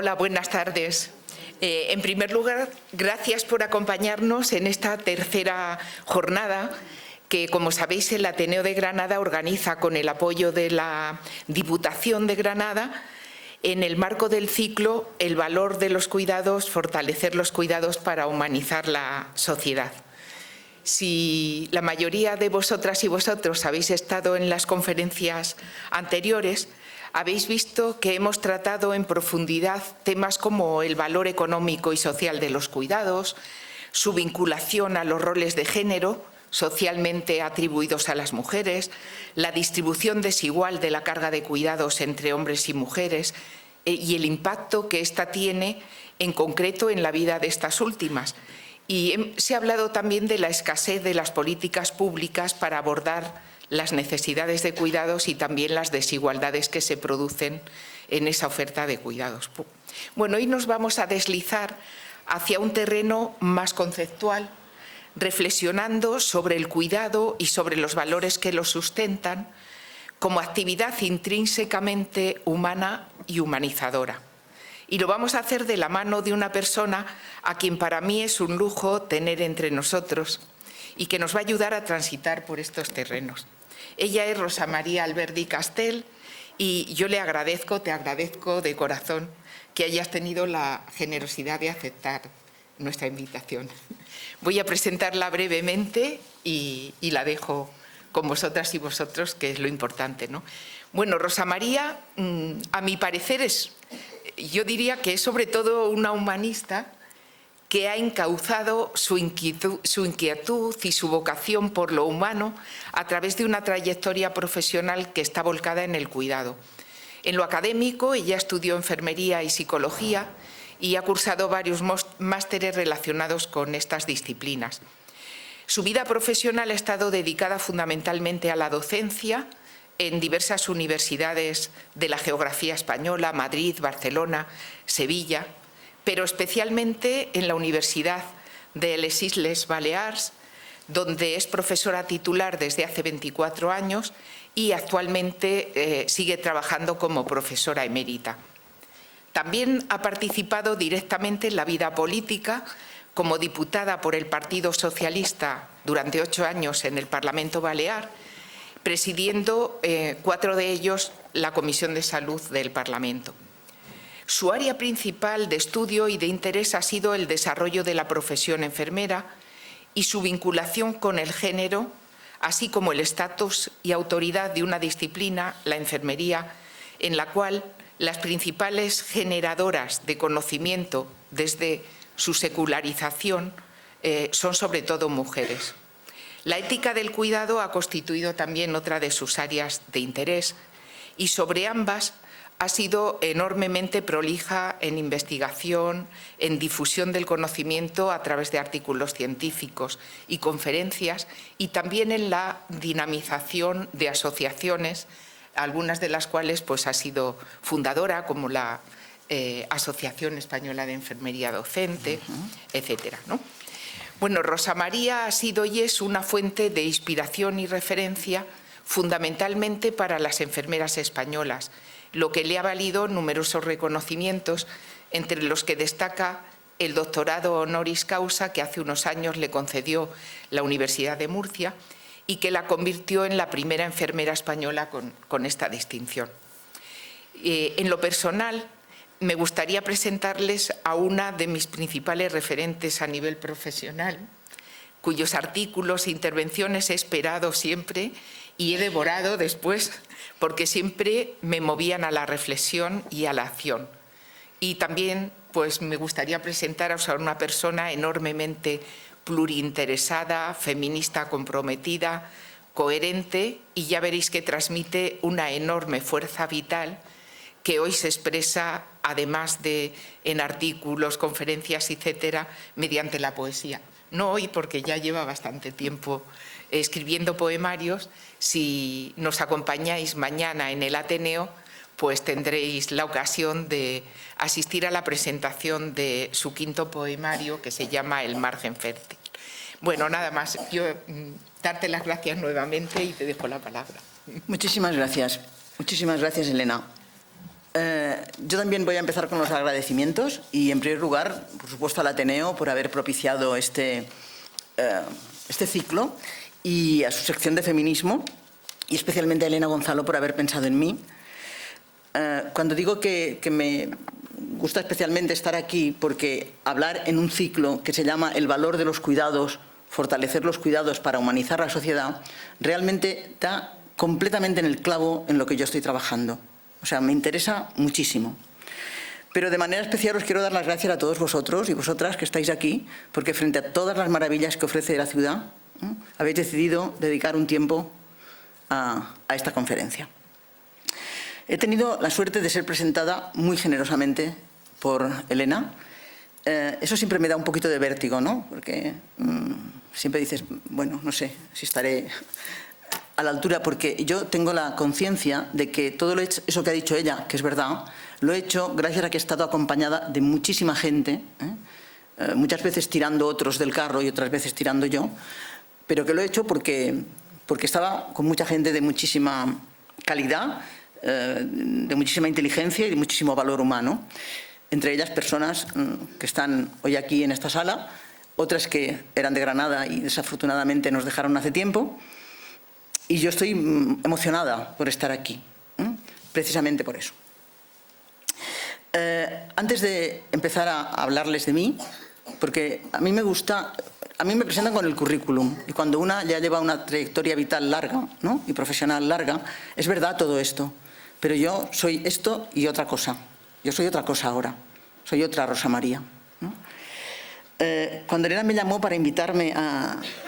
Hola, buenas tardes. En primer lugar, gracias por acompañarnos en esta tercera jornada que, como sabéis, el Ateneo de Granada organiza con el apoyo de la Diputación de Granada en el marco del ciclo El valor de los cuidados, fortalecer los cuidados para humanizar la sociedad. Si la mayoría de vosotras y vosotros habéis estado en las conferencias anteriores, habéis visto que hemos tratado en profundidad temas como el valor económico y social de los cuidados, su vinculación a los roles de género socialmente atribuidos a las mujeres, la distribución desigual de la carga de cuidados entre hombres y mujeres y el impacto que ésta tiene en concreto en la vida de estas últimas. Y se ha hablado también de la escasez de las políticas públicas para abordar las necesidades de cuidados y también las desigualdades que se producen en esa oferta de cuidados. Bueno, hoy nos vamos a deslizar hacia un terreno más conceptual, reflexionando sobre el cuidado y sobre los valores que lo sustentan como actividad intrínsecamente humana y humanizadora. Y lo vamos a hacer de la mano de una persona a quien para mí es un lujo tener entre nosotros y que nos va a ayudar a transitar por estos terrenos. Ella es Rosa María Alberdi Castel y yo te agradezco de corazón que hayas tenido la generosidad de aceptar nuestra invitación. Voy a presentarla brevemente y la dejo con vosotras y vosotros, que es lo importante, ¿no? Bueno, Rosa María, a mi parecer, yo diría que es sobre todo una humanista que ha encauzado su inquietud y su vocación por lo humano a través de una trayectoria profesional que está volcada en el cuidado. En lo académico, ella estudió enfermería y psicología y ha cursado varios másteres relacionados con estas disciplinas. Su vida profesional ha estado dedicada fundamentalmente a la docencia en diversas universidades de la geografía española, Madrid, Barcelona, Sevilla, pero especialmente en la Universidad de les Isles Balears, donde es profesora titular desde hace 24 años y actualmente sigue trabajando como profesora emérita. También ha participado directamente en la vida política como diputada por el Partido Socialista durante 8 años en el Parlamento Balear, presidiendo 4 de ellos la Comisión de Salud del Parlamento. Su área principal de estudio y de interés ha sido el desarrollo de la profesión enfermera y su vinculación con el género, así como el estatus y autoridad de una disciplina, la enfermería, en la cual las principales generadoras de conocimiento desde su secularización son sobre todo mujeres. La ética del cuidado ha constituido también otra de sus áreas de interés y sobre ambas ha sido enormemente prolija en investigación, en difusión del conocimiento a través de artículos científicos y conferencias y también en la dinamización de asociaciones, algunas de las cuales pues, ha sido fundadora, como la Asociación Española de Enfermería Docente, etcétera, ¿no? Bueno, Rosa María ha sido y es una fuente de inspiración y referencia fundamentalmente para las enfermeras españolas, lo que le ha valido numerosos reconocimientos, entre los que destaca el doctorado honoris causa que hace unos años le concedió la Universidad de Murcia y que la convirtió en la primera enfermera española con esta distinción. En lo personal, me gustaría presentarles a una de mis principales referentes a nivel profesional, cuyos artículos e intervenciones he esperado siempre y he devorado después, porque siempre me movían a la reflexión y a la acción. Y también pues, me gustaría presentaros a una persona enormemente pluriinteresada, feminista comprometida, coherente, y ya veréis que transmite una enorme fuerza vital que hoy se expresa, además de en artículos, conferencias, etcétera, mediante la poesía. No hoy, porque ya lleva bastante tiempo escribiendo poemarios. Si nos acompañáis mañana en el Ateneo, pues tendréis la ocasión de asistir a la presentación de su 5º poemario, que se llama El margen fértil. Bueno, nada más. Yo darte las gracias nuevamente y te dejo la palabra. Muchísimas gracias, Elena. Yo también voy a empezar con los agradecimientos y, en primer lugar, por supuesto, al Ateneo por haber propiciado este ciclo, y a su sección de feminismo, y especialmente a Elena Gonzalo por haber pensado en mí. Cuando digo que me gusta especialmente estar aquí, porque hablar en un ciclo que se llama El valor de los cuidados, fortalecer los cuidados para humanizar la sociedad, realmente da completamente en el clavo en lo que yo estoy trabajando. O sea, me interesa muchísimo. Pero de manera especial os quiero dar las gracias a todos vosotros y vosotras que estáis aquí, porque frente a todas las maravillas que ofrece la ciudad, habéis decidido dedicar un tiempo a esta conferencia. He tenido la suerte de ser presentada muy generosamente por Elena. Eso siempre me da un poquito de vértigo, ¿no? Porque siempre dices, bueno, no sé si estaré a la altura, porque yo tengo la conciencia de que todo eso que ha dicho ella, que es verdad, lo he hecho gracias a que he estado acompañada de muchísima gente, muchas veces tirando otros del carro y otras veces tirando yo, pero que lo he hecho porque estaba con mucha gente de muchísima calidad, de muchísima inteligencia y de muchísimo valor humano. Entre ellas personas que están hoy aquí en esta sala, otras que eran de Granada y desafortunadamente nos dejaron hace tiempo. Y yo estoy emocionada por estar aquí, precisamente por eso. Antes de empezar a hablarles de mí, porque a mí me presentan con el currículum, y cuando una ya lleva una trayectoria vital larga, ¿no?, y profesional larga, es verdad todo esto, pero yo soy esto y otra cosa. Yo soy otra cosa ahora, soy otra Rosa María, ¿no? Cuando Elena me llamó para invitarme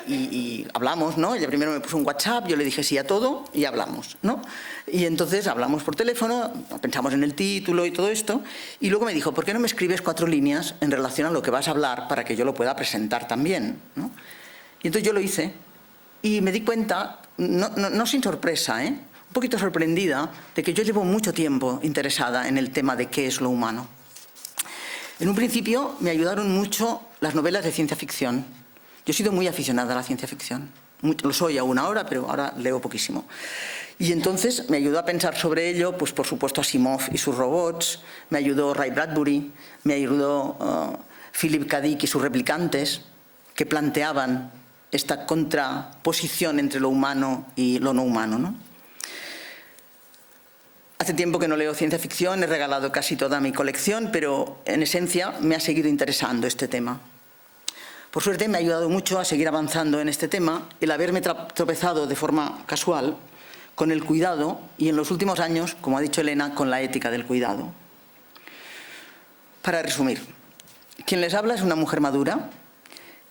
y hablamos, ¿no? Ella primero me puso un WhatsApp, yo le dije sí a todo y hablamos, ¿no? Y entonces hablamos por teléfono, pensamos en el título y todo esto, y luego me dijo, ¿por qué no me escribes 4 líneas en relación a lo que vas a hablar para que yo lo pueda presentar también, ¿no? Y entonces yo lo hice y me di cuenta, no sin sorpresa, un poquito sorprendida, de que yo llevo mucho tiempo interesada en el tema de qué es lo humano. En un principio me ayudaron mucho las novelas de ciencia ficción. Yo he sido muy aficionada a la ciencia ficción. Lo soy aún ahora, pero ahora leo poquísimo. Y entonces me ayudó a pensar sobre ello, pues por supuesto Asimov y sus robots, me ayudó Ray Bradbury, me ayudó Philip K. Dick y sus replicantes, que planteaban esta contraposición entre lo humano y lo no humano, ¿no? Hace tiempo que no leo ciencia ficción, he regalado casi toda mi colección, pero en esencia me ha seguido interesando este tema. Por suerte me ha ayudado mucho a seguir avanzando en este tema el haberme tropezado de forma casual con el cuidado y en los últimos años, como ha dicho Elena, con la ética del cuidado. Para resumir, quien les habla es una mujer madura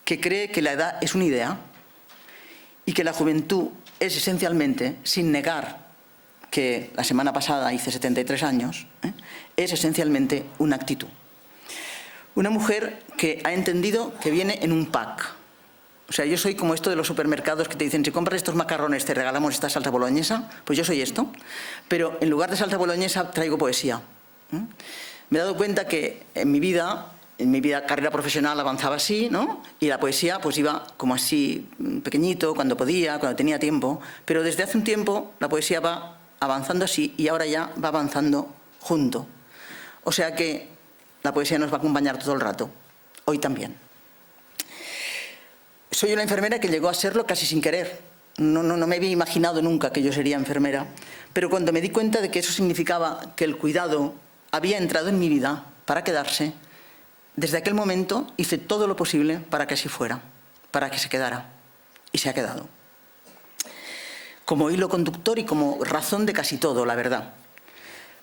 que cree que la edad es una idea y que la juventud es esencialmente, sin negar que la semana pasada hice 73 años, es esencialmente una actitud. Una mujer que ha entendido que viene en un pack. O sea, yo soy como esto de los supermercados que te dicen, si compras estos macarrones te regalamos esta salsa boloñesa, pues yo soy esto, pero en lugar de salsa boloñesa traigo poesía. Me he dado cuenta que en mi vida carrera profesional avanzaba así, ¿no? Y la poesía pues iba como así, pequeñito, cuando podía, cuando tenía tiempo, pero desde hace un tiempo la poesía va avanzando así y ahora ya va avanzando junto. O sea que la poesía nos va a acompañar todo el rato, hoy también. Soy una enfermera que llegó a serlo casi sin querer. No me había imaginado nunca que yo sería enfermera, pero cuando me di cuenta de que eso significaba que el cuidado había entrado en mi vida para quedarse, desde aquel momento hice todo lo posible para que así fuera, para que se quedara, y se ha quedado. Como hilo conductor y como razón de casi todo, la verdad.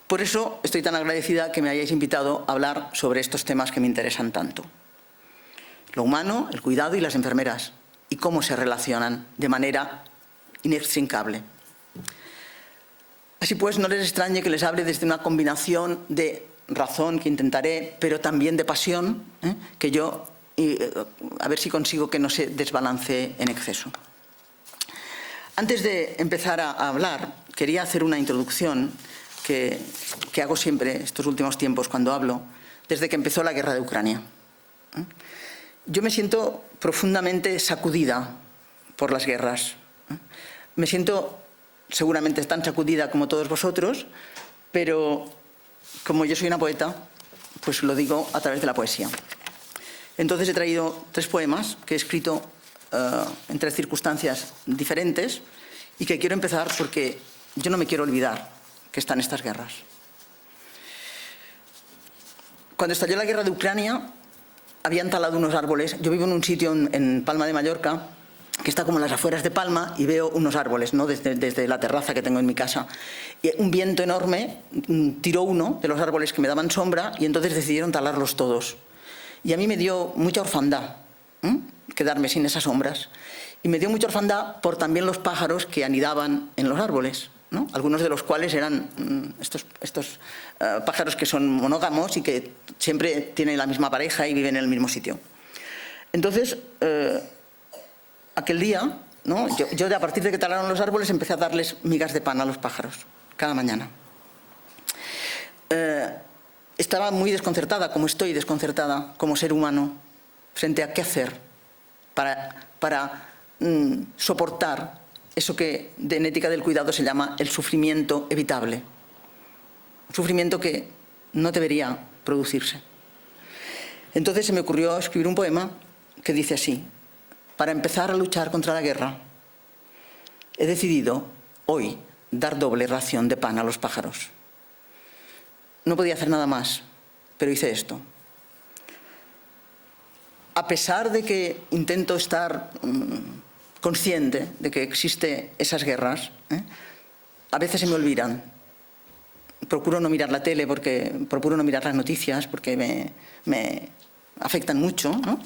Por eso estoy tan agradecida que me hayáis invitado a hablar sobre estos temas que me interesan tanto. Lo humano, el cuidado y las enfermeras, y cómo se relacionan de manera inextricable. Así pues, no les extrañe que les hable desde una combinación de razón, que intentaré, pero también de pasión, que yo, a ver si consigo que no se desbalancee en exceso. Antes de empezar a hablar, quería hacer una introducción que hago siempre estos últimos tiempos cuando hablo, desde que empezó la guerra de Ucrania. Yo me siento profundamente sacudida por las guerras. Me siento seguramente tan sacudida como todos vosotros, pero como yo soy una poeta, pues lo digo a través de la poesía. Entonces he traído 3 poemas que he escrito en 3 circunstancias diferentes y que quiero empezar porque yo no me quiero olvidar que están estas guerras. Cuando estalló la guerra de Ucrania, habían talado unos árboles. Yo vivo en un sitio en Palma de Mallorca, que está como en las afueras de Palma, y veo unos árboles, ¿no? desde la terraza que tengo en mi casa. Y un viento enorme tiró uno de los árboles que me daban sombra y entonces decidieron talarlos todos. Y a mí me dio mucha orfandad quedarme sin esas sombras. Y me dio mucha orfandad por también los pájaros que anidaban en los árboles, ¿no? Algunos de los cuales eran estos pájaros que son monógamos y que siempre tienen la misma pareja y viven en el mismo sitio. Entonces, aquel día, ¿no? yo a partir de que talaron los árboles empecé a darles migas de pan a los pájaros cada mañana. Estaba muy desconcertada, como estoy desconcertada como ser humano, frente a qué hacer para soportar eso que en ética del cuidado se llama el sufrimiento evitable. Un sufrimiento que no debería producirse. Entonces se me ocurrió escribir un poema que dice así: para empezar a luchar contra la guerra, he decidido hoy dar doble ración de pan a los pájaros. No podía hacer nada más, pero hice esto. A pesar de que intento estar consciente de que existen esas guerras, a veces se me olvidan. Procuro no mirar la tele, procuro no mirar las noticias porque me afectan mucho, ¿no?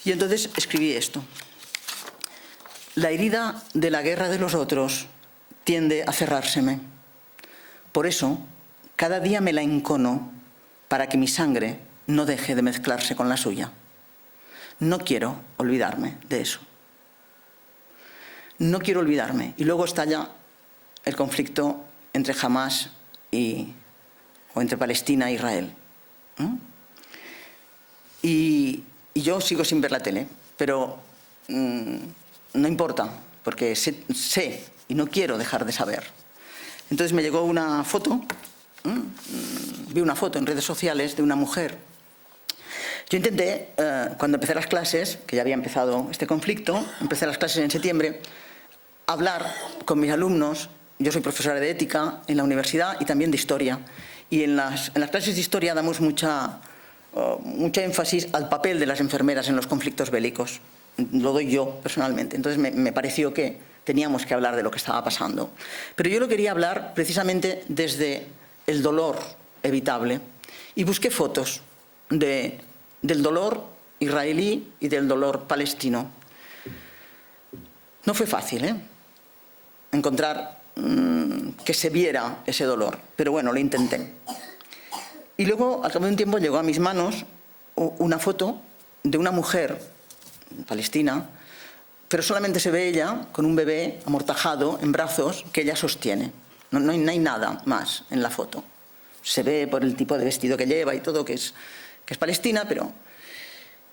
Y entonces escribí esto. La herida de la guerra de los otros tiende a cerrárseme. Por eso, cada día me la encono para que mi sangre no deje de mezclarse con la suya. No quiero olvidarme de eso. No quiero olvidarme. Y luego estalla el conflicto entre Hamás o entre Palestina e Israel. Y yo sigo sin ver la tele, pero no importa, porque sé y no quiero dejar de saber. Entonces me llegó una foto, vi una foto en redes sociales de una mujer. Yo intenté, cuando empecé las clases, que ya había empezado este conflicto, empecé las clases en septiembre, hablar con mis alumnos. Yo soy profesora de ética en la universidad y también de historia. Y en las clases de historia damos mucha énfasis al papel de las enfermeras en los conflictos bélicos. Lo doy yo personalmente. Entonces me pareció que teníamos que hablar de lo que estaba pasando. Pero yo lo quería hablar precisamente desde el dolor evitable. Y busqué fotos del dolor israelí y del dolor palestino. No fue fácil, encontrar que se viera ese dolor, pero bueno, lo intenté. Y luego, al cabo de un tiempo, llegó a mis manos una foto de una mujer palestina, pero solamente se ve ella con un bebé amortajado en brazos que ella sostiene. No hay nada más en la foto. Se ve por el tipo de vestido que lleva y todo que es palestina, pero...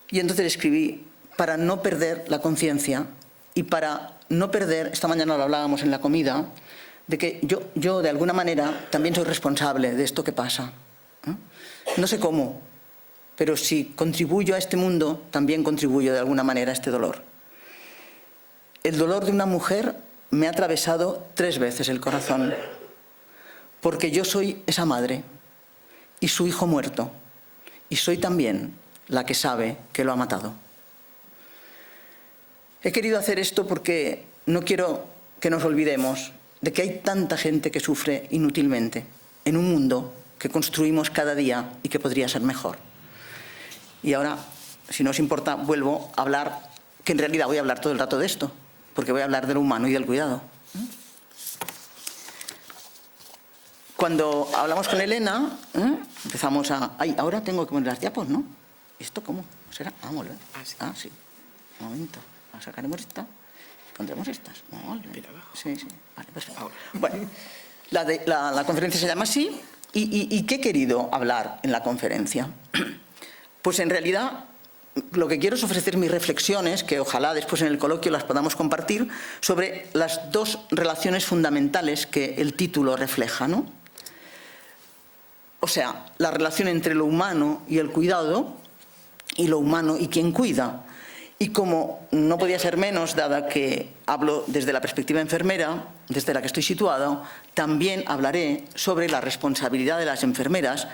Y entonces escribí, para no perder la conciencia y para no perder, esta mañana lo hablábamos en la comida, de que yo de alguna manera también soy responsable de esto que pasa. No sé cómo, pero si contribuyo a este mundo, también contribuyo de alguna manera a este dolor. El dolor de una mujer me ha atravesado 3 veces el corazón, porque yo soy esa madre y su hijo muerto, y soy también la que sabe que lo ha matado. He querido hacer esto porque no quiero que nos olvidemos de que hay tanta gente que sufre inútilmente en un mundo que construimos cada día y que podría ser mejor. Y ahora, si no os importa, vuelvo a hablar, que en realidad voy a hablar todo el rato de esto, porque voy a hablar de lo humano y del cuidado. Cuando hablamos con Elena, empezamos a... Ay, ahora tengo que poner las diapos, ¿no? ¿Esto cómo será? Vamos a ver. Ah, sí. Un momento. Sacaremos esta. Pondremos estas. Vale. Sí. Vale, perfecto. Ahora. Bueno, la conferencia se llama así. ¿Y qué he querido hablar en la conferencia? Pues en realidad lo que quiero es ofrecer mis reflexiones, que ojalá después en el coloquio las podamos compartir, sobre las 2 relaciones fundamentales que el título refleja, ¿no? O sea, la relación entre lo humano y el cuidado, y lo humano y quien cuida. Y como no podía ser menos, dada que hablo desde la perspectiva enfermera, desde la que estoy situado, también hablaré sobre la responsabilidad de las enfermeras,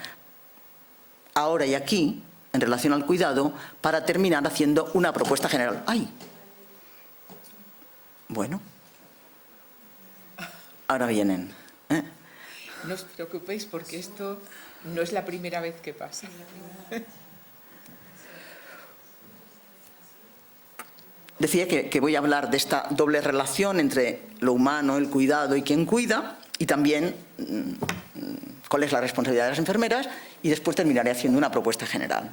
ahora y aquí, en relación al cuidado, para terminar haciendo una propuesta general. ¡Ay! Bueno. Ahora vienen. No os preocupéis porque esto no es la primera vez que pasa. Decía que voy a hablar de esta doble relación entre lo humano, el cuidado y quien cuida, y también cuál es la responsabilidad de las enfermeras, y después terminaré haciendo una propuesta general.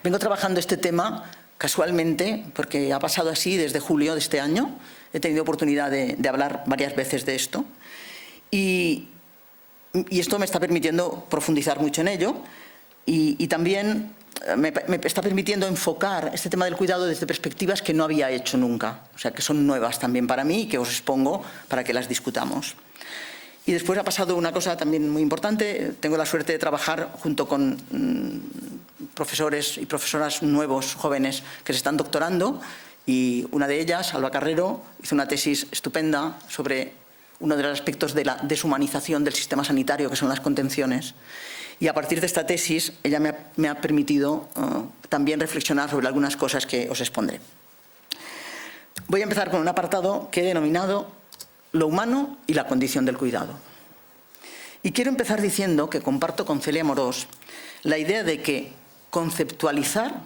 Vengo trabajando este tema casualmente, porque ha pasado así desde julio de este año. He tenido oportunidad de hablar varias veces de esto. Y esto me está permitiendo profundizar mucho en ello y también me está permitiendo enfocar este tema del cuidado desde perspectivas que no había hecho nunca, o sea, que son nuevas también para mí y que os expongo para que las discutamos. Y después ha pasado una cosa también muy importante. Tengo la suerte de trabajar junto con profesores y profesoras nuevos, jóvenes, que se están doctorando, y una de ellas, Alba Carrero, hizo una tesis estupenda sobre uno de los aspectos de la deshumanización del sistema sanitario, que son las contenciones. Y a partir de esta tesis, ella me ha permitido también reflexionar sobre algunas cosas que os expondré. Voy a empezar con un apartado que he denominado lo humano y la condición del cuidado. Y quiero empezar diciendo que comparto con Celia Amorós la idea de que conceptualizar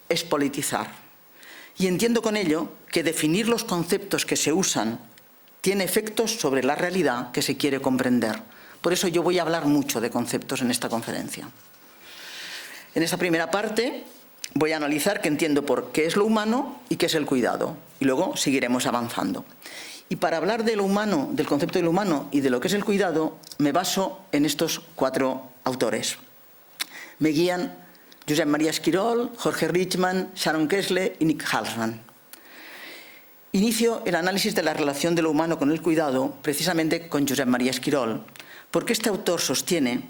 es politizar. Y entiendo con ello que definir los conceptos que se usan tiene efectos sobre la realidad que se quiere comprender. Por eso yo voy a hablar mucho de conceptos en esta conferencia. En esta primera parte voy a analizar qué entiendo por qué es lo humano y qué es el cuidado. Y luego seguiremos avanzando. Y para hablar de lo humano, del concepto de lo humano y de lo que es el cuidado, me baso en estos 4 autores. Me guían Josep Maria Esquirol, Jorge Richman, Sharon Kessler y Nick Halsman. Inicio el análisis de la relación de lo humano con el cuidado precisamente con Josep Maria Esquirol, porque este autor sostiene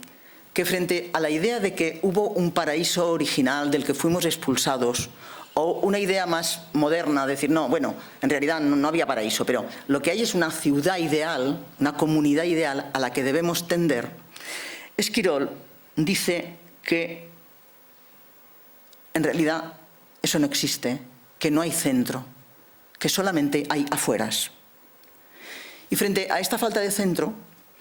que frente a la idea de que hubo un paraíso original del que fuimos expulsados, o una idea más moderna de decir, no, bueno, en realidad no había paraíso, pero lo que hay es una ciudad ideal, una comunidad ideal a la que debemos tender, Esquirol dice que en realidad eso no existe, que no hay centro, que solamente hay afueras. Y frente a esta falta de centro,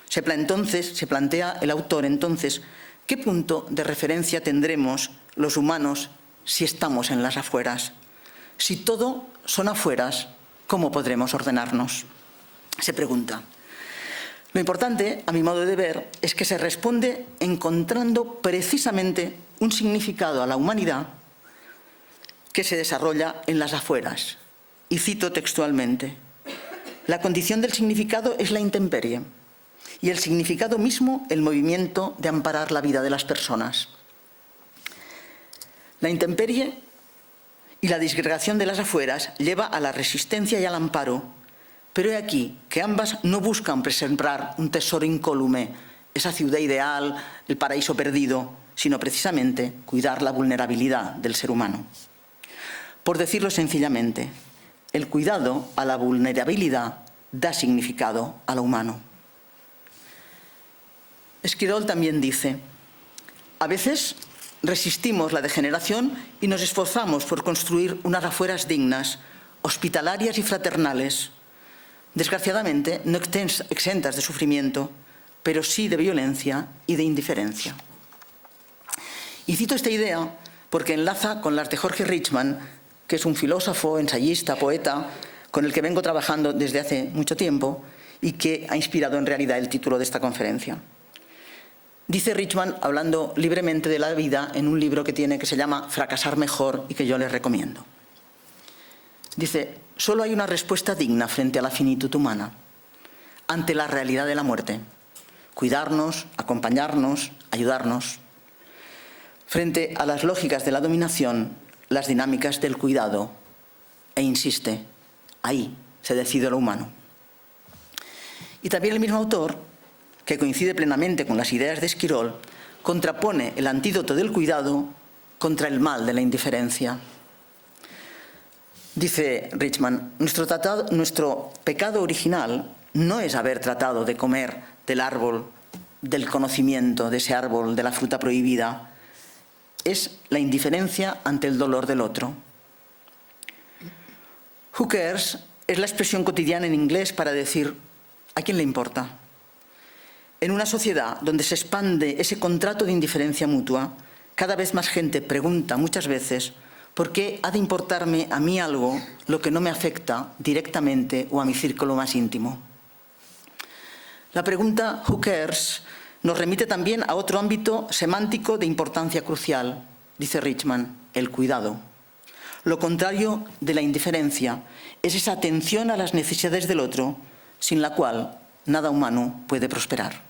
se plantea el autor entonces, ¿qué punto de referencia tendremos los humanos si estamos en las afueras? Si todo son afueras, ¿cómo podremos ordenarnos? Se pregunta. Lo importante, a mi modo de ver, es que se responde encontrando precisamente un significado a la humanidad que se desarrolla en las afueras. Y cito textualmente: la condición del significado es la intemperie y el significado mismo el movimiento de amparar la vida de las personas. La intemperie y la disgregación de las afueras lleva a la resistencia y al amparo, pero he aquí que ambas no buscan preservar un tesoro incólume, esa ciudad ideal, el paraíso perdido, sino precisamente cuidar la vulnerabilidad del ser humano. Por decirlo sencillamente, el cuidado a la vulnerabilidad da significado a lo humano. Esquirol también dice: a veces resistimos la degeneración y nos esforzamos por construir unas afueras dignas, hospitalarias y fraternales, desgraciadamente no exentas de sufrimiento, pero sí de violencia y de indiferencia. Y cito esta idea porque enlaza con las de Jorge Richman, que es un filósofo, ensayista, poeta, con el que vengo trabajando desde hace mucho tiempo y que ha inspirado en realidad el título de esta conferencia. Dice Richman, hablando libremente de la vida, en un libro que tiene que se llama Fracasar mejor y que yo les recomiendo. Dice: solo hay una respuesta digna frente a la finitud humana, ante la realidad de la muerte: cuidarnos, acompañarnos, ayudarnos. Frente a las lógicas de la dominación, las dinámicas del cuidado. E insiste, ahí se decide lo humano. Y también el mismo autor que coincide plenamente con las ideas de Esquirol, contrapone el antídoto del cuidado contra el mal de la indiferencia. Dice Richman, nuestro pecado original no es haber tratado de comer del árbol del conocimiento, de ese árbol de la fruta prohibida, es la indiferencia ante el dolor del otro. Who cares es la expresión cotidiana en inglés para decir ¿a quién le importa? En una sociedad donde se expande ese contrato de indiferencia mutua, cada vez más gente pregunta muchas veces ¿por qué ha de importarme a mí algo lo que no me afecta directamente o a mi círculo más íntimo? La pregunta who cares nos remite también a otro ámbito semántico de importancia crucial, dice Richman, el cuidado. Lo contrario de la indiferencia es esa atención a las necesidades del otro, sin la cual nada humano puede prosperar.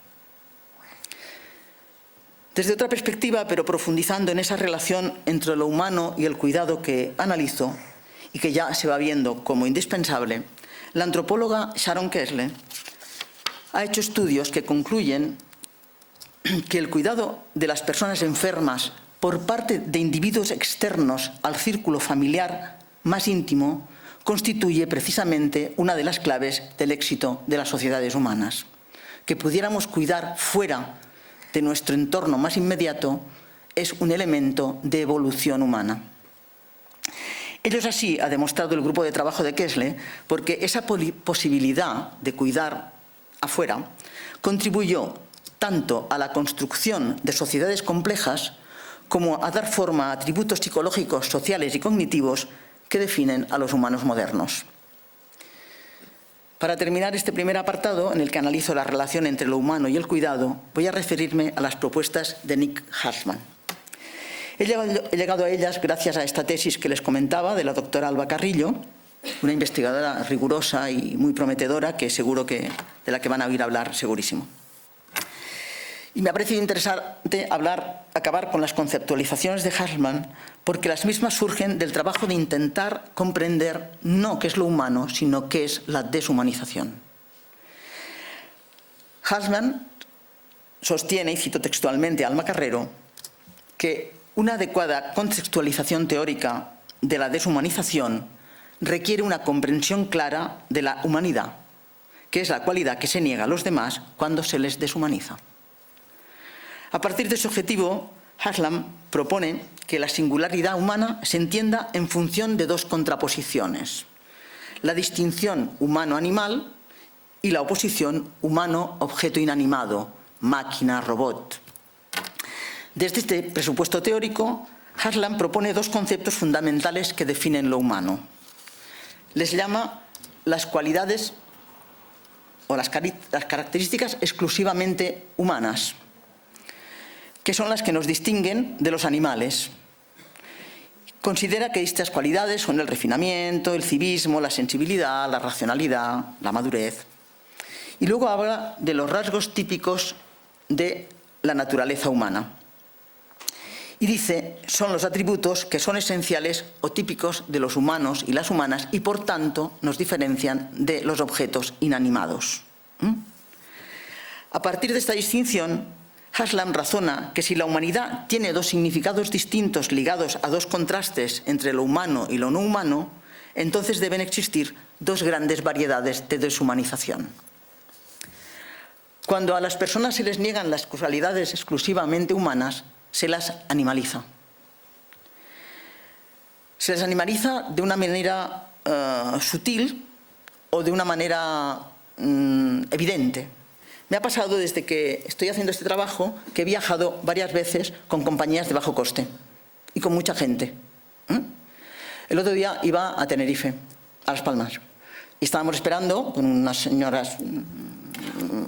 Desde otra perspectiva, pero profundizando en esa relación entre lo humano y el cuidado que analizo y que ya se va viendo como indispensable, la antropóloga Sharon Kessler ha hecho estudios que concluyen que el cuidado de las personas enfermas por parte de individuos externos al círculo familiar más íntimo constituye precisamente una de las claves del éxito de las sociedades humanas. Que pudiéramos cuidar fuera de nuestro entorno más inmediato es un elemento de evolución humana. Ello es así, ha demostrado el grupo de trabajo de Kessler, porque esa posibilidad de cuidar afuera contribuyó tanto a la construcción de sociedades complejas como a dar forma a atributos psicológicos, sociales y cognitivos que definen a los humanos modernos. Para terminar este primer apartado, en el que analizo la relación entre lo humano y el cuidado, voy a referirme a las propuestas de Nick Hassman. He llegado a ellas gracias a esta tesis que les comentaba de la doctora Alba Carrillo, una investigadora rigurosa y muy prometedora que seguro que de la que van a oír hablar segurísimo. Y me ha parecido interesante acabar con las conceptualizaciones de Hassman, porque las mismas surgen del trabajo de intentar comprender no qué es lo humano, sino qué es la deshumanización. Hassman sostiene, y cito textualmente a Alma Carrero, que una adecuada contextualización teórica de la deshumanización requiere una comprensión clara de la humanidad, que es la cualidad que se niega a los demás cuando se les deshumaniza. A partir de ese objetivo, Hassman propone que la singularidad humana se entienda en función de dos contraposiciones: la distinción humano-animal y la oposición humano-objeto inanimado, máquina-robot. Desde este presupuesto teórico, Hassman propone dos conceptos fundamentales que definen lo humano. Les llama las cualidades o las características exclusivamente humanas, que son las que nos distinguen de los animales. Considera que estas cualidades son el refinamiento, el civismo, la sensibilidad, la racionalidad, la madurez. Y luego habla de los rasgos típicos de la naturaleza humana. Y dice, son los atributos que son esenciales o típicos de los humanos y las humanas y por tanto nos diferencian de los objetos inanimados. A partir de esta distinción, Hassman razona que si la humanidad tiene dos significados distintos ligados a dos contrastes entre lo humano y lo no humano, entonces deben existir dos grandes variedades de deshumanización. Cuando a las personas se les niegan las cualidades exclusivamente humanas, se las animaliza. Se las animaliza de una manera sutil o de una manera evidente. Me ha pasado desde que estoy haciendo este trabajo que he viajado varias veces con compañías de bajo coste y con mucha gente. El otro día iba a Tenerife, a Las Palmas, y estábamos esperando con unas señoras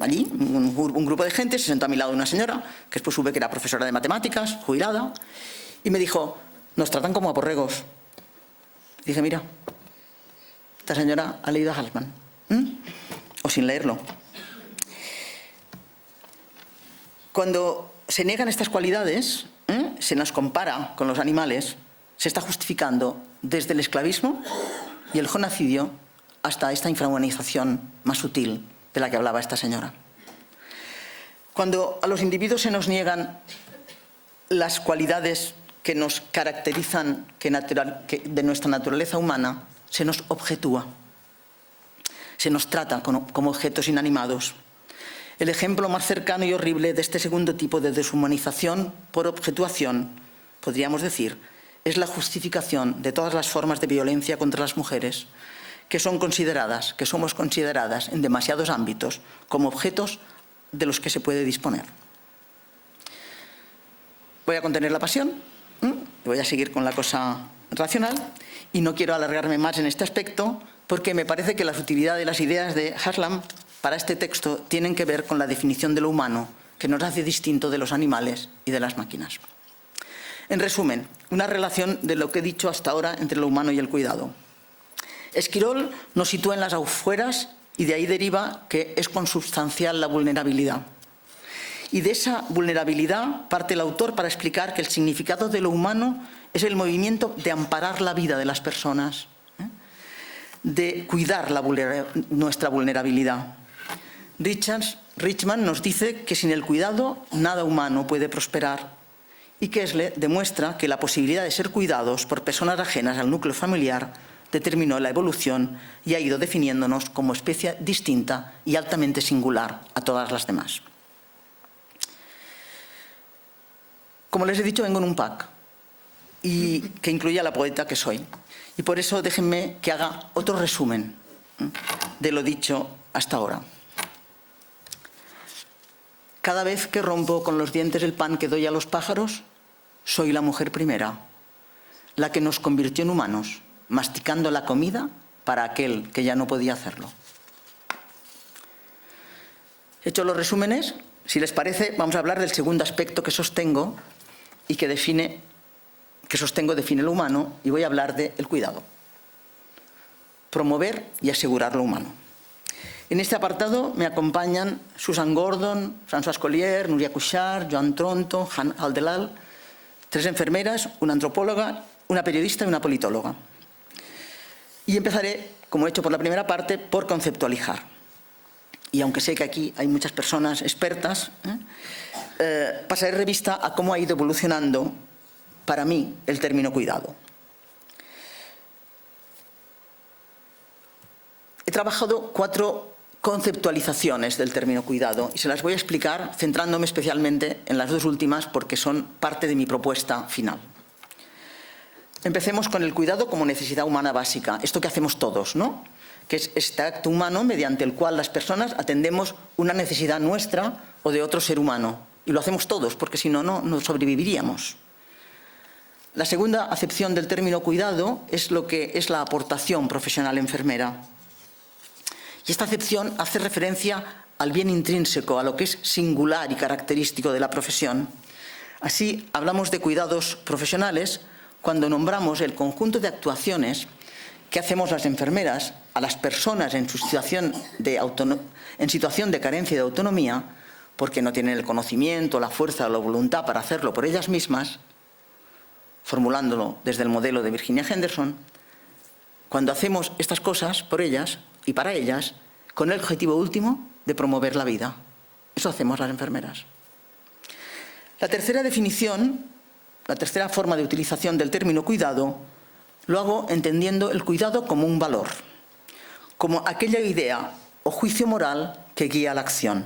allí, un grupo de gente. Se sentó a mi lado una señora, que después supe que era profesora de matemáticas, jubilada, y me dijo, nos tratan como a borregos. Y dije, mira, esta señora ha leído a Hassman, o sin leerlo. Cuando se niegan estas cualidades, se nos compara con los animales, se está justificando desde el esclavismo y el genocidio hasta esta infrahumanización más sutil de la que hablaba esta señora. Cuando a los individuos se nos niegan las cualidades que nos caracterizan de nuestra naturaleza humana, se nos objetúa, se nos trata como objetos inanimados. El ejemplo más cercano y horrible de este segundo tipo de deshumanización por objetuación, podríamos decir, es la justificación de todas las formas de violencia contra las mujeres, que somos consideradas en demasiados ámbitos como objetos de los que se puede disponer. Voy a contener la pasión, voy a seguir con la cosa racional y no quiero alargarme más en este aspecto porque me parece que la sutilidad de las ideas de Haslam para este texto tienen que ver con la definición de lo humano que nos hace distinto de los animales y de las máquinas. En resumen, una relación de lo que he dicho hasta ahora entre lo humano y el cuidado. Esquirol nos sitúa en las afueras y de ahí deriva que es consubstancial la vulnerabilidad. Y de esa vulnerabilidad parte el autor para explicar que el significado de lo humano es el movimiento de amparar la vida de las personas, de cuidar nuestra vulnerabilidad. Richman nos dice que sin el cuidado nada humano puede prosperar y Kessler demuestra que la posibilidad de ser cuidados por personas ajenas al núcleo familiar determinó la evolución y ha ido definiéndonos como especie distinta y altamente singular a todas las demás. Como les he dicho, vengo en un pack y que incluye a la poeta que soy. Y por eso déjenme que haga otro resumen de lo dicho hasta ahora. Cada vez que rompo con los dientes el pan que doy a los pájaros, soy la mujer primera, la que nos convirtió en humanos, masticando la comida para aquel que ya no podía hacerlo. Hechos los resúmenes, si les parece, vamos a hablar del segundo aspecto que sostengo y que define lo humano, y voy a hablar del cuidado. Promover y asegurar lo humano. En este apartado me acompañan Susan Gordon, Françoise Collier, Núria Cuixart, Joan Tronto, Han Aldelal, 3 enfermeras, una antropóloga, una periodista y una politóloga. Y empezaré, como he hecho por la primera parte, por conceptualizar. Y aunque sé que aquí hay muchas personas expertas, pasaré revista a cómo ha ido evolucionando, para mí, el término cuidado. He trabajado 4 conceptualizaciones del término cuidado y se las voy a explicar centrándome especialmente en las 2 últimas porque son parte de mi propuesta final. Empecemos con el cuidado como necesidad humana básica, esto que hacemos todos, ¿no? Que es este acto humano mediante el cual las personas atendemos una necesidad nuestra o de otro ser humano. Y lo hacemos todos, porque si no, no sobreviviríamos. La segunda acepción del término cuidado es lo que es la aportación profesional enfermera. Y esta acepción hace referencia al bien intrínseco, a lo que es singular y característico de la profesión. Así, hablamos de cuidados profesionales cuando nombramos el conjunto de actuaciones que hacemos las enfermeras a las personas en situación de carencia de autonomía, porque no tienen el conocimiento, la fuerza o la voluntad para hacerlo por ellas mismas, formulándolo desde el modelo de Virginia Henderson, cuando hacemos estas cosas por ellas y para ellas, con el objetivo último de promover la vida. Eso hacemos las enfermeras. La tercera definición, la tercera forma de utilización del término cuidado, lo hago entendiendo el cuidado como un valor, como aquella idea o juicio moral que guía la acción.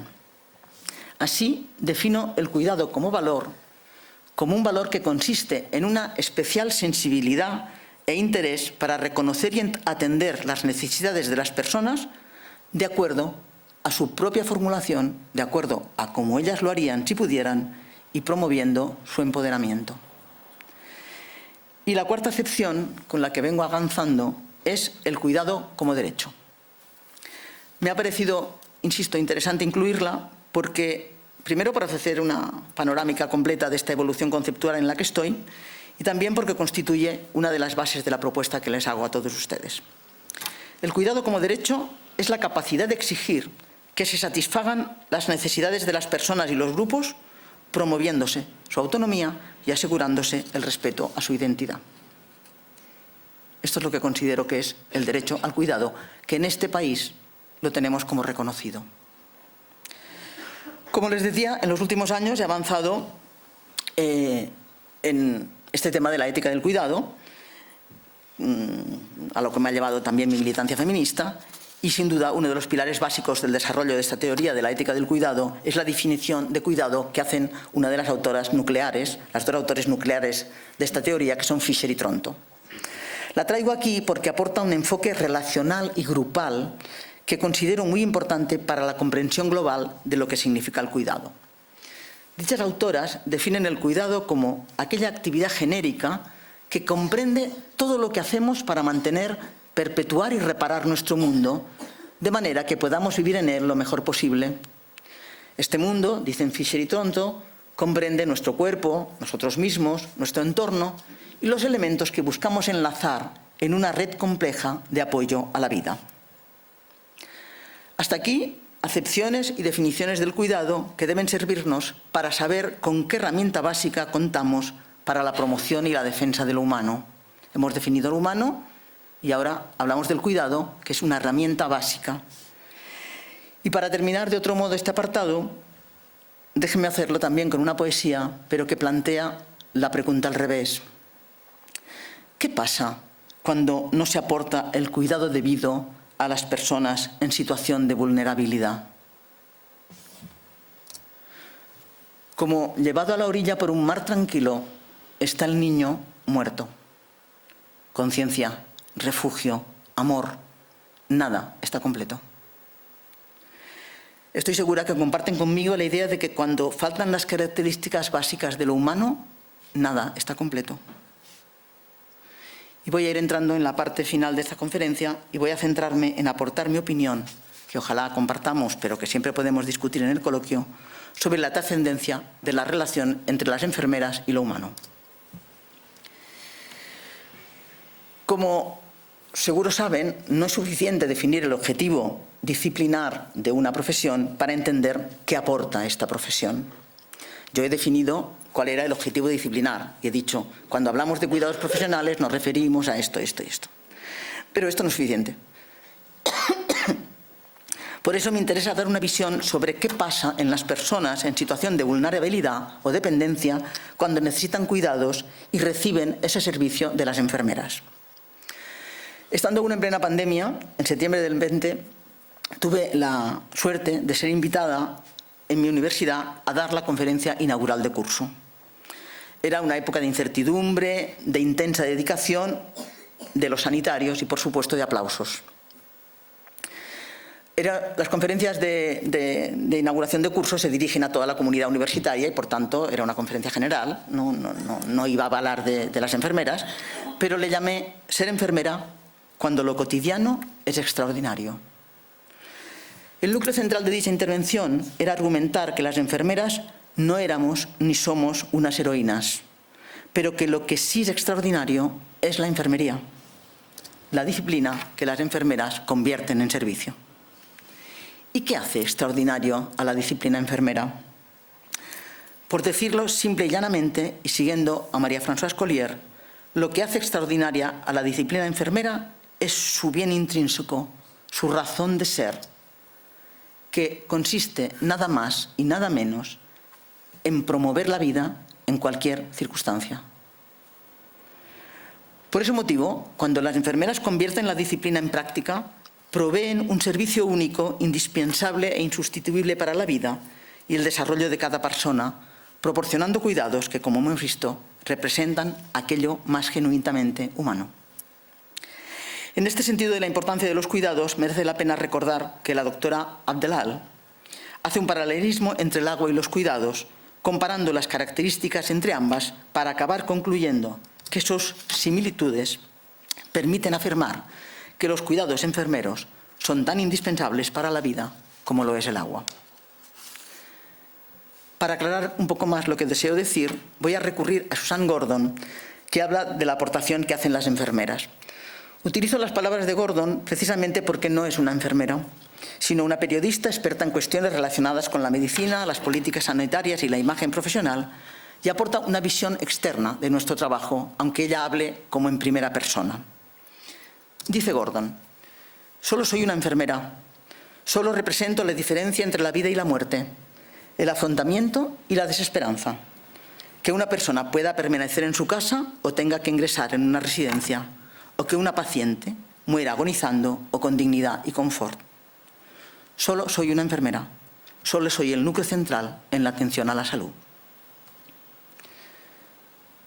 Así defino el cuidado como un valor que consiste en una especial sensibilidad e interés para reconocer y atender las necesidades de las personas de acuerdo a su propia formulación, de acuerdo a cómo ellas lo harían si pudieran y promoviendo su empoderamiento. Y la cuarta acepción con la que vengo avanzando es el cuidado como derecho. Me ha parecido, insisto, interesante incluirla porque, primero, para ofrecer una panorámica completa de esta evolución conceptual en la que estoy y también porque constituye una de las bases de la propuesta que les hago a todos ustedes. El cuidado como derecho es la capacidad de exigir que se satisfagan las necesidades de las personas y los grupos, promoviéndose su autonomía y asegurándose el respeto a su identidad. Esto es lo que considero que es el derecho al cuidado, que en este país lo tenemos como reconocido. Como les decía, en los últimos años he avanzado en este tema de la ética del cuidado, a lo que me ha llevado también mi militancia feminista, y sin duda uno de los pilares básicos del desarrollo de esta teoría de la ética del cuidado es la definición de cuidado que hacen una de las autoras nucleares, las dos autores nucleares de esta teoría, que son Fisher y Tronto. La traigo aquí porque aporta un enfoque relacional y grupal que considero muy importante para la comprensión global de lo que significa el cuidado. Dichas autoras definen el cuidado como aquella actividad genérica que comprende todo lo que hacemos para mantener, perpetuar y reparar nuestro mundo, de manera que podamos vivir en él lo mejor posible. Este mundo, dicen Fisher y Tronto, comprende nuestro cuerpo, nosotros mismos, nuestro entorno y los elementos que buscamos enlazar en una red compleja de apoyo a la vida. Hasta aquí, acepciones y definiciones del cuidado que deben servirnos para saber con qué herramienta básica contamos para la promoción y la defensa de lo humano. Hemos definido lo humano y ahora hablamos del cuidado, que es una herramienta básica. Y para terminar de otro modo este apartado, déjenme hacerlo también con una poesía, pero que plantea la pregunta al revés. ¿Qué pasa cuando no se aporta el cuidado debido a las personas en situación de vulnerabilidad? Como llevado a la orilla por un mar tranquilo, está el niño muerto. Conciencia, refugio, amor, nada está completo. Estoy segura que comparten conmigo la idea de que cuando faltan las características básicas de lo humano, nada está completo. Y voy a ir entrando en la parte final de esta conferencia y voy a centrarme en aportar mi opinión, que ojalá compartamos, pero que siempre podemos discutir en el coloquio, sobre la trascendencia de la relación entre las enfermeras y lo humano. Como seguro saben, no es suficiente definir el objetivo disciplinar de una profesión para entender qué aporta esta profesión. Yo he definido cuál era el objetivo disciplinar y he dicho, cuando hablamos de cuidados profesionales nos referimos a esto, esto y esto. Pero esto no es suficiente. Por eso me interesa dar una visión sobre qué pasa en las personas en situación de vulnerabilidad o dependencia cuando necesitan cuidados y reciben ese servicio de las enfermeras. Estando aún en plena pandemia, en septiembre del 20, tuve la suerte de ser invitada en mi universidad a dar la conferencia inaugural de curso. Era una época de incertidumbre, de intensa dedicación de los sanitarios y, por supuesto, de aplausos. Las conferencias de inauguración de curso se dirigen a toda la comunidad universitaria y, por tanto, era una conferencia general, no iba a hablar de las enfermeras, pero le llamé ser enfermera cuando lo cotidiano es extraordinario. El núcleo central de dicha intervención era argumentar que las enfermeras no éramos ni somos unas heroínas, pero que lo que sí es extraordinario es la enfermería, la disciplina que las enfermeras convierten en servicio. ¿Y qué hace extraordinario a la disciplina enfermera? Por decirlo simple y llanamente, y siguiendo a María-Françoise Collier, lo que hace extraordinaria a la disciplina enfermera es su bien intrínseco, su razón de ser, que consiste nada más y nada menos en promover la vida en cualquier circunstancia. Por ese motivo, cuando las enfermeras convierten la disciplina en práctica, proveen un servicio único, indispensable e insustituible para la vida y el desarrollo de cada persona, proporcionando cuidados que, como hemos visto, representan aquello más genuinamente humano. En este sentido de la importancia de los cuidados, merece la pena recordar que la doctora Abdelal hace un paralelismo entre el agua y los cuidados, comparando las características entre ambas para acabar concluyendo que sus similitudes permiten afirmar que los cuidados enfermeros son tan indispensables para la vida como lo es el agua. Para aclarar un poco más lo que deseo decir, voy a recurrir a Susan Gordon, que habla de la aportación que hacen las enfermeras. Utilizo las palabras de Gordon precisamente porque no es una enfermera, sino una periodista experta en cuestiones relacionadas con la medicina, las políticas sanitarias y la imagen profesional, y aporta una visión externa de nuestro trabajo, aunque ella hable como en primera persona. Dice Gordon: solo soy una enfermera, solo represento la diferencia entre la vida y la muerte. el afrontamiento y la desesperanza. Que una persona pueda permanecer en su casa o tenga que ingresar en una residencia, o que una paciente muera agonizando o con dignidad y confort. Solo soy una enfermera, solo soy el núcleo central en la atención a la salud.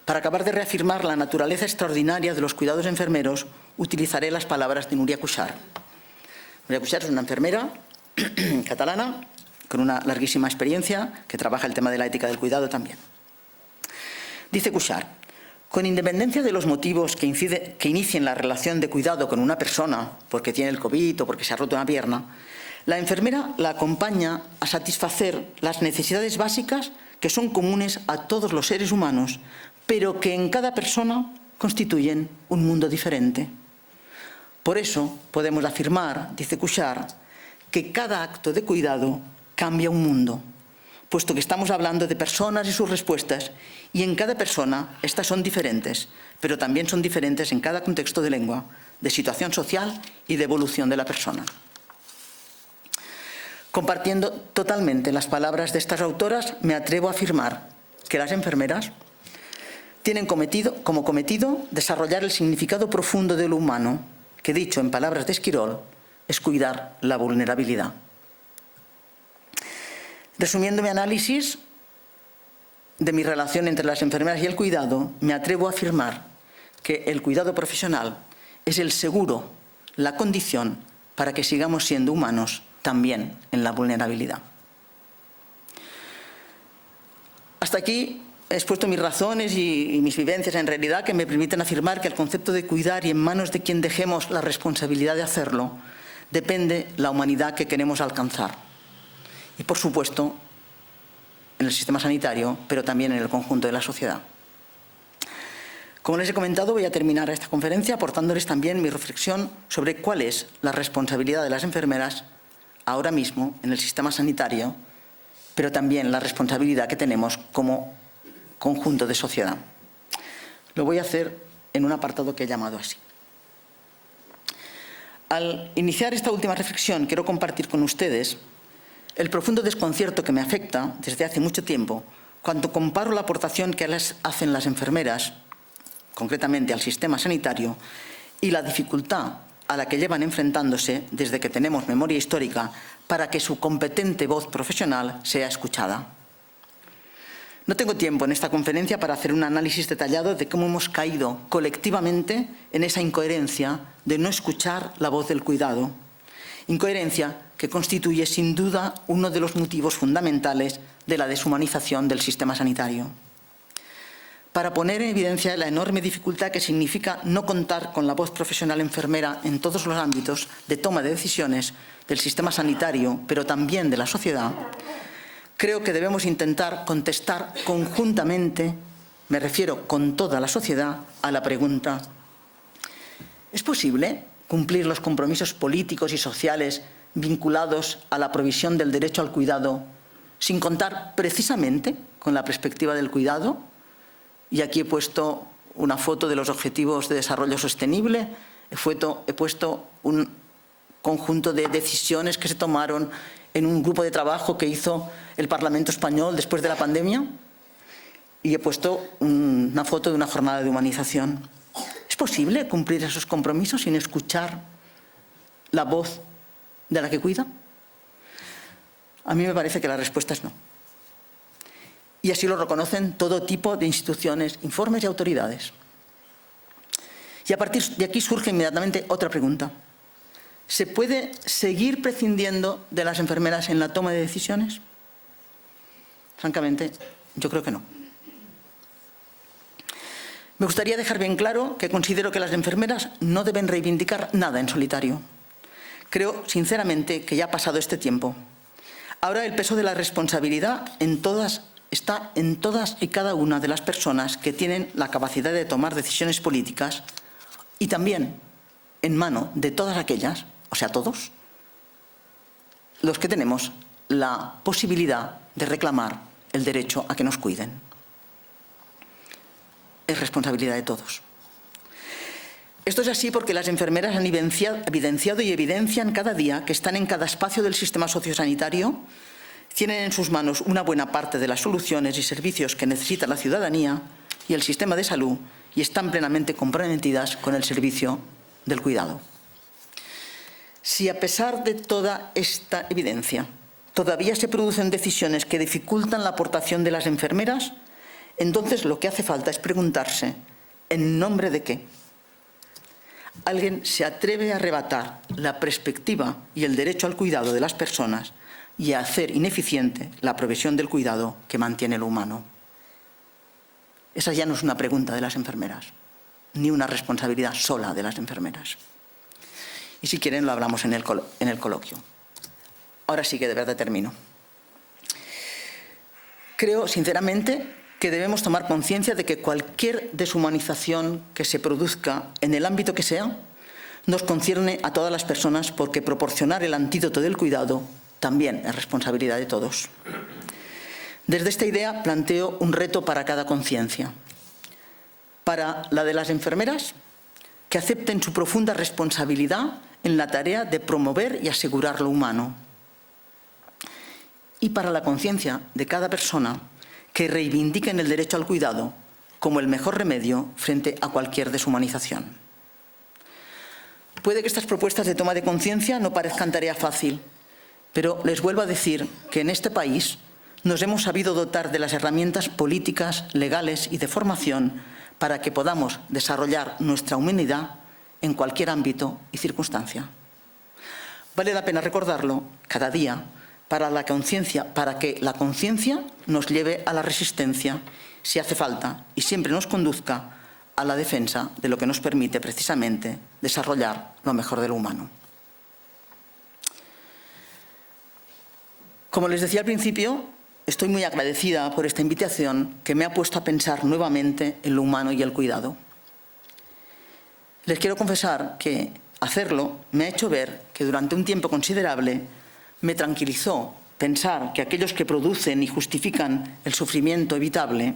Para acabar de reafirmar la naturaleza extraordinaria de los cuidados enfermeros, utilizaré las palabras de Núria Cuixart. Núria Cuixart es una enfermera catalana con una larguísima experiencia que trabaja el tema de la ética del cuidado también. Dice Cuixart: con independencia de los motivos que inicien la relación de cuidado con una persona, porque tiene el COVID o porque se ha roto una pierna, la enfermera la acompaña a satisfacer las necesidades básicas que son comunes a todos los seres humanos, pero que en cada persona constituyen un mundo diferente. Por eso podemos afirmar, dice Cuixart, que cada acto de cuidado cambia un mundo, puesto que estamos hablando de personas y sus respuestas, y en cada persona estas son diferentes, pero también son diferentes en cada contexto de lengua, de situación social y de evolución de la persona. Compartiendo totalmente las palabras de estas autoras, me atrevo a afirmar que las enfermeras tienen como cometido desarrollar el significado profundo de lo humano, que, dicho en palabras de Esquirol, es cuidar la vulnerabilidad. Resumiendo mi análisis de mi relación entre las enfermeras y el cuidado, me atrevo a afirmar que el cuidado profesional es el seguro, la condición para que sigamos siendo humanos también en la vulnerabilidad. Hasta aquí he expuesto mis razones y mis vivencias en realidad que me permiten afirmar que el concepto de cuidar y en manos de quien dejemos la responsabilidad de hacerlo depende la humanidad que queremos alcanzar. Y por supuesto en el sistema sanitario, pero también en el conjunto de la sociedad. Como les he comentado, voy a terminar esta conferencia aportándoles también mi reflexión sobre cuál es la responsabilidad de las enfermeras ahora mismo en el sistema sanitario, pero también la responsabilidad que tenemos como conjunto de sociedad. Lo voy a hacer en un apartado que he llamado así. Al iniciar esta última reflexión, quiero compartir con ustedes el profundo desconcierto que me afecta desde hace mucho tiempo cuando comparo la aportación que hacen las enfermeras, concretamente al sistema sanitario, y la dificultad a la que llevan enfrentándose desde que tenemos memoria histórica para que su competente voz profesional sea escuchada. No tengo tiempo en esta conferencia para hacer un análisis detallado de cómo hemos caído colectivamente en esa incoherencia de no escuchar la voz del cuidado. Incoherencia que constituye sin duda uno de los motivos fundamentales de la deshumanización del sistema sanitario. Para poner en evidencia la enorme dificultad que significa no contar con la voz profesional enfermera en todos los ámbitos de toma de decisiones del sistema sanitario, pero también de la sociedad, creo que debemos intentar contestar conjuntamente, me refiero con toda la sociedad, a la pregunta: ¿es posible cumplir los compromisos políticos y sociales vinculados a la provisión del derecho al cuidado sin contar precisamente con la perspectiva del cuidado? Y aquí he puesto una foto de los Objetivos de Desarrollo Sostenible, he puesto un conjunto de decisiones que se tomaron en un grupo de trabajo que hizo el Parlamento español después de la pandemia, y he puesto una foto de una jornada de humanización. ¿Es posible cumplir esos compromisos sin escuchar la voz de la que cuida? A mí me parece que la respuesta es no. Y así lo reconocen todo tipo de instituciones, informes y autoridades. Y a partir de aquí surge inmediatamente otra pregunta. ¿Se puede seguir prescindiendo de las enfermeras en la toma de decisiones? Francamente, yo creo que no. Me gustaría dejar bien claro que considero que las enfermeras no deben reivindicar nada en solitario. Creo, sinceramente, que ya ha pasado este tiempo. Ahora el peso de la responsabilidad está en todas y cada una de las personas que tienen la capacidad de tomar decisiones políticas, y también en mano de todas aquellas, o sea, todos, los que tenemos la posibilidad de reclamar el derecho a que nos cuiden. Es responsabilidad de todos. Esto es así porque las enfermeras han evidenciado y evidencian cada día que están en cada espacio del sistema sociosanitario, tienen en sus manos una buena parte de las soluciones y servicios que necesita la ciudadanía y el sistema de salud y están plenamente comprometidas con el servicio del cuidado. Si a pesar de toda esta evidencia todavía se producen decisiones que dificultan la aportación de las enfermeras, entonces lo que hace falta es preguntarse ¿en nombre de qué? ¿Alguien se atreve a arrebatar la perspectiva y el derecho al cuidado de las personas y a hacer ineficiente la provisión del cuidado que mantiene lo humano? Esa ya no es una pregunta de las enfermeras, ni una responsabilidad sola de las enfermeras. Y si quieren lo hablamos en el coloquio. Ahora sí que de verdad termino. Creo sinceramente que debemos tomar conciencia de que cualquier deshumanización que se produzca en el ámbito que sea nos concierne a todas las personas, porque proporcionar el antídoto del cuidado también es responsabilidad de todos. Desde esta idea planteo un reto para cada conciencia. Para la de las enfermeras, que acepten su profunda responsabilidad en la tarea de promover y asegurar lo humano. Y para la conciencia de cada persona, que reivindiquen el derecho al cuidado como el mejor remedio frente a cualquier deshumanización. Puede que estas propuestas de toma de conciencia no parezcan tarea fácil, pero les vuelvo a decir que en este país nos hemos sabido dotar de las herramientas políticas, legales y de formación para que podamos desarrollar nuestra humanidad en cualquier ámbito y circunstancia. Vale la pena recordarlo cada día para que la conciencia nos lleve a la resistencia si hace falta y siempre nos conduzca a la defensa de lo que nos permite precisamente desarrollar lo mejor de lo humano. Como les decía al principio, estoy muy agradecida por esta invitación que me ha puesto a pensar nuevamente en lo humano y el cuidado. Les quiero confesar que hacerlo me ha hecho ver que durante un tiempo considerable me tranquilizó pensar que aquellos que producen y justifican el sufrimiento evitable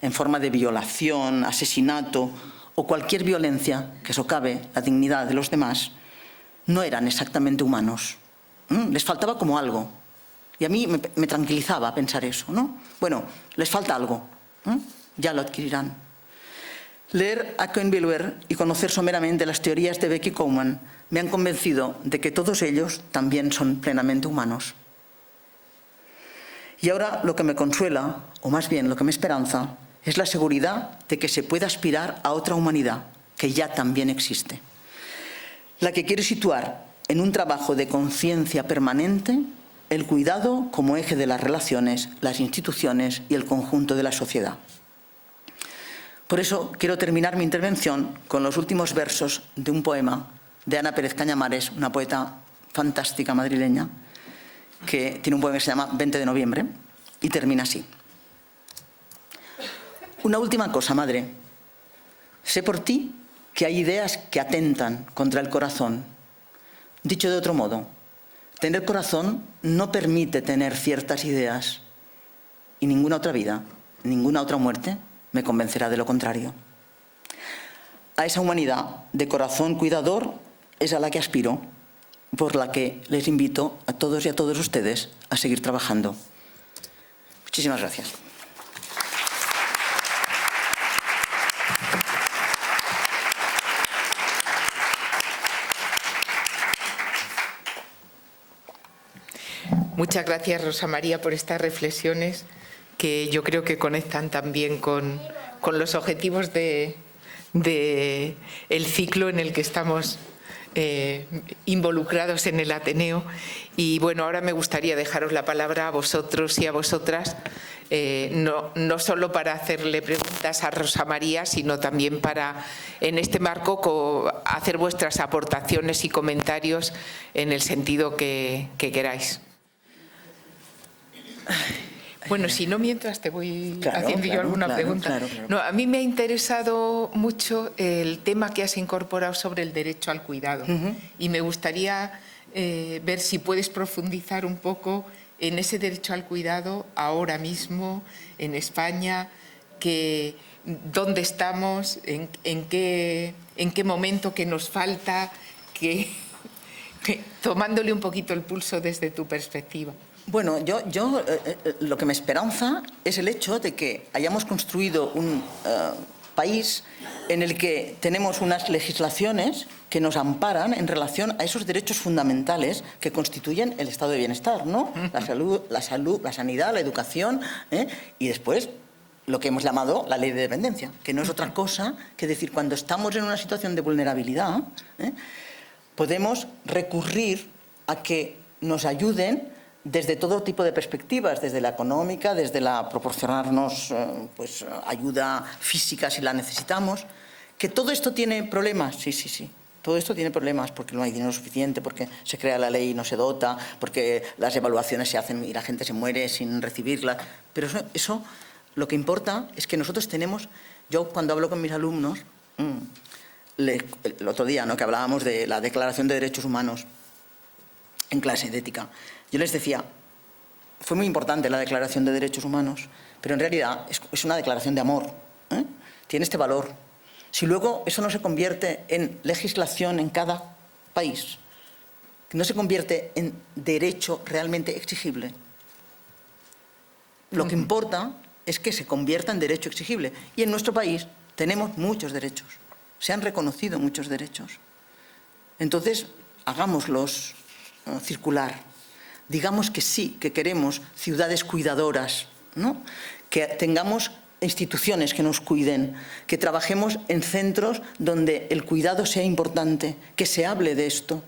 en forma de violación, asesinato o cualquier violencia que socave la dignidad de los demás, no eran exactamente humanos. Les faltaba como algo. Y a mí me tranquilizaba pensar eso, ¿no? Bueno, les falta algo. Ya lo adquirirán. Leer a Cohn-Bieber y conocer someramente las teorías de Becky Coughman me han convencido de que todos ellos también son plenamente humanos. Y ahora lo que me consuela, o más bien lo que me esperanza, es la seguridad de que se puede aspirar a otra humanidad que ya también existe. La que quiere situar en un trabajo de conciencia permanente el cuidado como eje de las relaciones, las instituciones y el conjunto de la sociedad. Por eso quiero terminar mi intervención con los últimos versos de un poema de Ana Pérez Cañamares, una poeta fantástica madrileña, que tiene un poema que se llama 20 de noviembre, y termina así. Una última cosa, madre. Sé por ti que hay ideas que atentan contra el corazón. Dicho de otro modo, tener corazón no permite tener ciertas ideas, y ninguna otra vida, ninguna otra muerte me convencerá de lo contrario. A esa humanidad de corazón cuidador es a la que aspiro, por la que les invito a todos y a todos ustedes a seguir trabajando. Muchísimas gracias. Muchas gracias, Rosa María, por estas reflexiones que yo creo que conectan también con los objetivos del ciclo en el que estamos involucrados en el Ateneo. Y bueno, ahora me gustaría dejaros la palabra a vosotros y a vosotras, no solo para hacerle preguntas a Rosa María, sino también para, en este marco, hacer vuestras aportaciones y comentarios en el sentido que queráis. Bueno, si no, mientras te voy haciendo yo alguna pregunta. Claro. No, a mí me ha interesado mucho el tema que has incorporado sobre el derecho al cuidado. Y me gustaría ver si puedes profundizar un poco en ese derecho al cuidado ahora mismo en España, dónde estamos, en qué momento, qué nos falta, Tomándole un poquito el pulso desde tu perspectiva. Bueno, yo lo que me esperanza es el hecho de que hayamos construido un país en el que tenemos unas legislaciones que nos amparan en relación a esos derechos fundamentales que constituyen el estado de bienestar, ¿no? La salud, la sanidad, la educación, y después lo que hemos llamado la ley de dependencia, que no es otra cosa que decir, cuando estamos en una situación de vulnerabilidad, podemos recurrir a que nos ayuden desde todo tipo de perspectivas, desde la económica, desde la proporcionarnos pues, ayuda física si la necesitamos. ¿Que todo esto tiene problemas? Sí, sí, sí. Todo esto tiene problemas porque no hay dinero suficiente, porque se crea la ley y no se dota, porque las evaluaciones se hacen y la gente se muere sin recibirlas. Pero eso lo que importa es que nosotros tenemos... Yo cuando hablo con mis alumnos, el otro día, ¿no?, que hablábamos de la Declaración de Derechos Humanos en clase de ética, yo les decía, fue muy importante la Declaración de Derechos Humanos, pero en realidad es una declaración de amor, tiene este valor. Si luego eso no se convierte en legislación en cada país, no se convierte en derecho realmente exigible, lo que importa es que se convierta en derecho exigible. Y en nuestro país tenemos muchos derechos, se han reconocido muchos derechos. Entonces, hagámoslos circular. Digamos que sí, que queremos ciudades cuidadoras, ¿no?, que tengamos instituciones que nos cuiden, que trabajemos en centros donde el cuidado sea importante, que se hable de esto.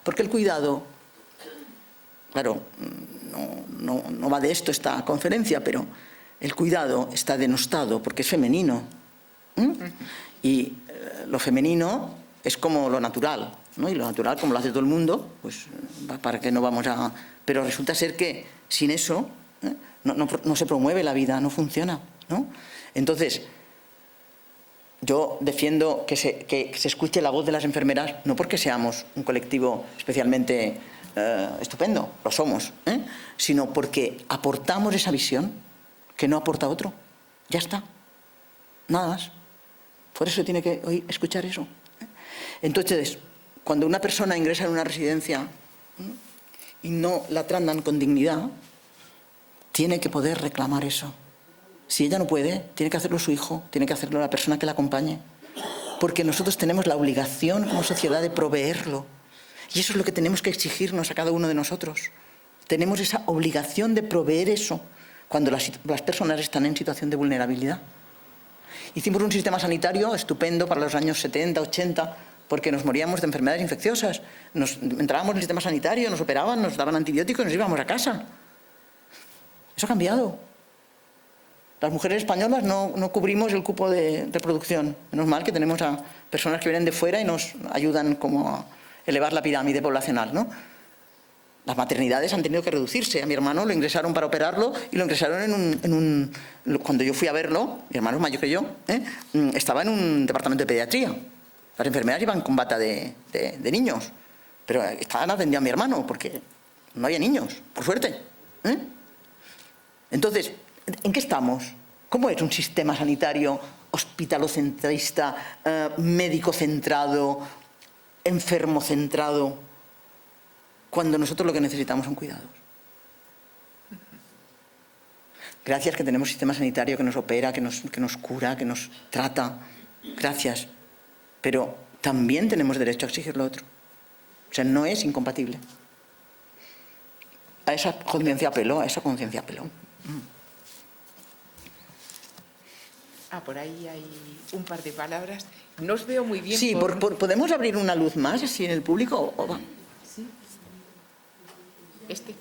Porque el cuidado, claro, no va de esto esta conferencia, pero el cuidado está denostado porque es femenino. Y lo femenino es como lo natural, ¿no? Y lo natural, como lo hace todo el mundo, pues para qué no vamos a... Pero resulta ser que sin eso no se promueve la vida, no funciona, ¿no? Entonces, yo defiendo que se escuche la voz de las enfermeras, no porque seamos un colectivo especialmente estupendo, lo somos, sino porque aportamos esa visión que no aporta otro. Ya está, nada más. Por eso tiene que escuchar eso. Entonces, cuando una persona ingresa en una residencia y no la tratan con dignidad, tiene que poder reclamar eso. Si ella no puede, tiene que hacerlo su hijo, tiene que hacerlo la persona que la acompañe. Porque nosotros tenemos la obligación como sociedad de proveerlo. Y eso es lo que tenemos que exigirnos a cada uno de nosotros. Tenemos esa obligación de proveer eso cuando las personas están en situación de vulnerabilidad. Hicimos un sistema sanitario estupendo para los años 70, 80, porque nos moríamos de enfermedades infecciosas. Entrábamos en el sistema sanitario, nos operaban, nos daban antibióticos y nos íbamos a casa. Eso ha cambiado. Las mujeres españolas no cubrimos el cupo de reproducción. Menos mal que tenemos a personas que vienen de fuera y nos ayudan como a elevar la pirámide poblacional, ¿no? Las maternidades han tenido que reducirse. A mi hermano lo ingresaron para operarlo y lo ingresaron cuando yo fui a verlo, mi hermano es mayor que yo, estaba en un departamento de pediatría. Las enfermeras iban con bata de niños, pero estaban atendiendo a mi hermano porque no había niños, por suerte. Entonces, ¿en qué estamos? ¿Cómo es un sistema sanitario hospitalocentrista, médico-centrado, enfermo-centrado, cuando nosotros lo que necesitamos son cuidados? Gracias que tenemos un sistema sanitario que nos opera, que nos cura, que nos trata. Gracias. Pero también tenemos derecho a exigir lo otro. O sea, no es incompatible. A esa conciencia apeló, Por ahí hay un par de palabras. No os veo muy bien. Sí, ¿podemos abrir una luz más así en el público? Sí. Este.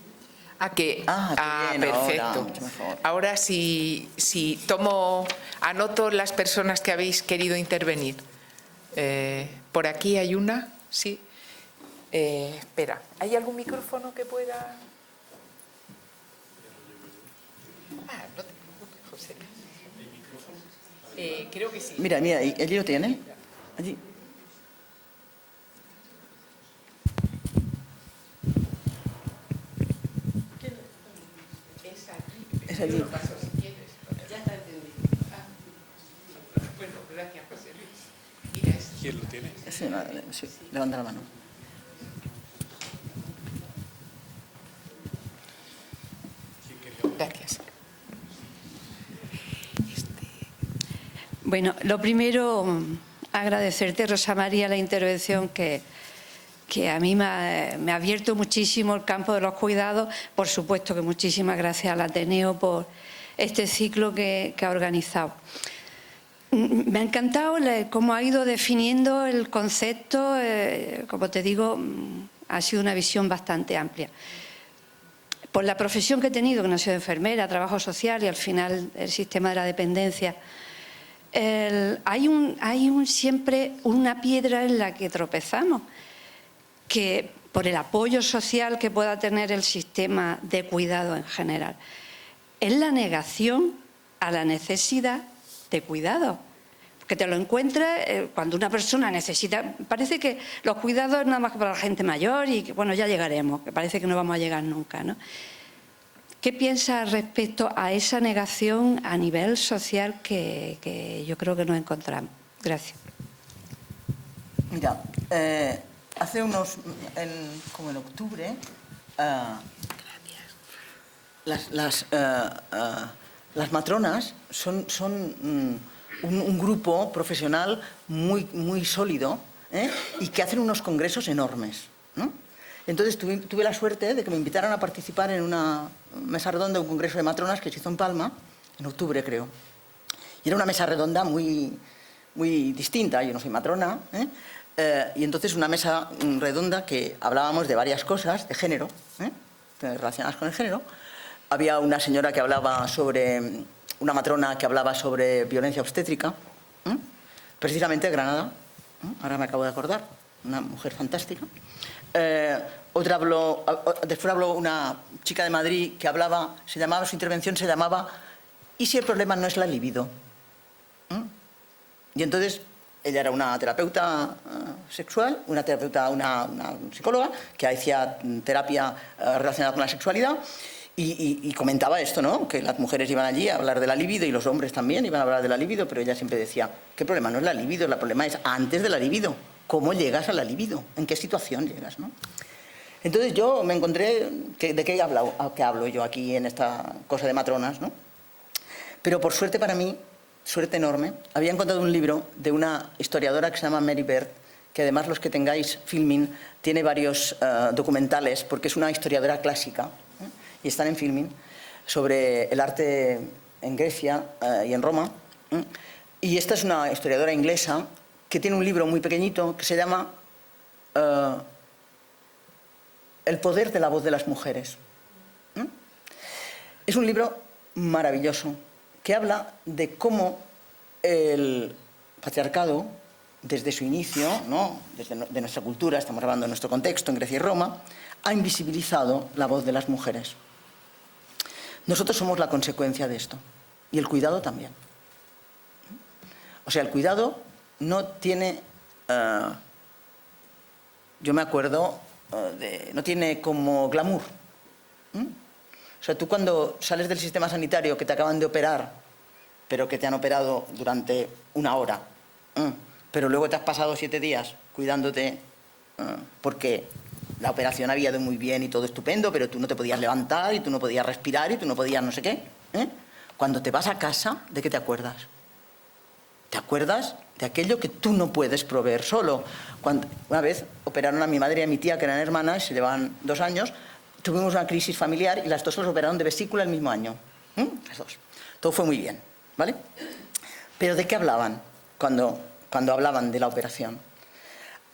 Bien, perfecto. Ahora sí, anoto las personas que habéis querido intervenir. Por aquí hay una, sí. Espera, ¿hay algún micrófono que pueda...? No te preocupes, José. Creo que sí. Mira, allí lo tiene. Allí. Es allí. Yo lo paso si quieres. Ya está entendido. Bueno, gracias, José Luis. Mira, ¿Quién lo tiene? Sí, levanta la mano. Gracias. Bueno, lo primero, agradecerte, Rosa María, la intervención que a mí me ha abierto muchísimo el campo de los cuidados. Por supuesto que muchísimas gracias al Ateneo por este ciclo que ha organizado. Me ha encantado cómo ha ido definiendo el concepto. Como te digo, ha sido una visión bastante amplia. Por la profesión que he tenido, que no he sido enfermera, trabajo social y al final el sistema de la dependencia, hay siempre una piedra en la que tropezamos, que por el apoyo social que pueda tener el sistema de cuidado en general, es la negación a la necesidad de cuidado. Que te lo encuentras cuando una persona necesita... Parece que los cuidados es nada más que para la gente mayor y que, bueno, ya llegaremos, que parece que no vamos a llegar nunca, ¿no? ¿Qué piensas respecto a esa negación a nivel social que yo creo que nos encontramos? Gracias. Mira, hace como en octubre, las matronas son un grupo profesional muy sólido, y que hacen unos congresos enormes, ¿no? Entonces tuve la suerte de que me invitaran a participar en una mesa redonda, un congreso de matronas que se hizo en Palma, en octubre creo. Y era una mesa redonda muy distinta, yo no soy matrona, y entonces una mesa redonda que hablábamos de varias cosas, de género, relacionadas con el género. Había una señora que hablaba sobre... una matrona que hablaba sobre violencia obstétrica, precisamente de Granada, ahora me acabo de acordar, una mujer fantástica. Después habló una chica de Madrid que hablaba, su intervención se llamaba ¿y si el problema no es la libido? Y entonces ella era una terapeuta sexual, una psicóloga que hacía terapia relacionada con la sexualidad. Y comentaba esto, ¿no? Que las mujeres iban allí a hablar de la libido y los hombres también iban a hablar de la libido, pero ella siempre decía, ¿qué problema no es la libido? El problema es antes de la libido. ¿Cómo llegas a la libido? ¿En qué situación llegas, no? Entonces yo me encontré, ¿de qué hablo yo aquí en esta cosa de matronas, no? Pero por suerte para mí, suerte enorme, había encontrado un libro de una historiadora que se llama Mary Beard, que además los que tengáis Filmin tiene varios documentales, porque es una historiadora clásica, y están en Filmin, sobre el arte en Grecia y en Roma. Y esta es una historiadora inglesa que tiene un libro muy pequeñito que se llama El poder de la voz de las mujeres. Es un libro maravilloso que habla de cómo el patriarcado, desde su inicio, ¿no? de nuestra cultura, estamos hablando de nuestro contexto en Grecia y Roma, ha invisibilizado la voz de las mujeres. Nosotros somos la consecuencia de esto. Y el cuidado también. O sea, el cuidado no tiene... yo me acuerdo no tiene como glamour. O sea, tú cuando sales del sistema sanitario que te acaban de operar, pero que te han operado durante una hora, pero luego te has pasado 7 días cuidándote porque la operación había ido muy bien y todo estupendo, pero tú no te podías levantar y tú no podías respirar y tú no podías no sé qué. Cuando te vas a casa, ¿de qué te acuerdas? Te acuerdas de aquello que tú no puedes proveer solo. Una vez operaron a mi madre y a mi tía, que eran hermanas, se llevaban 2 años, tuvimos una crisis familiar y las dos los operaron de vesícula el mismo año. Las dos. Todo fue muy bien, ¿vale? Pero ¿de qué hablaban cuando hablaban de la operación?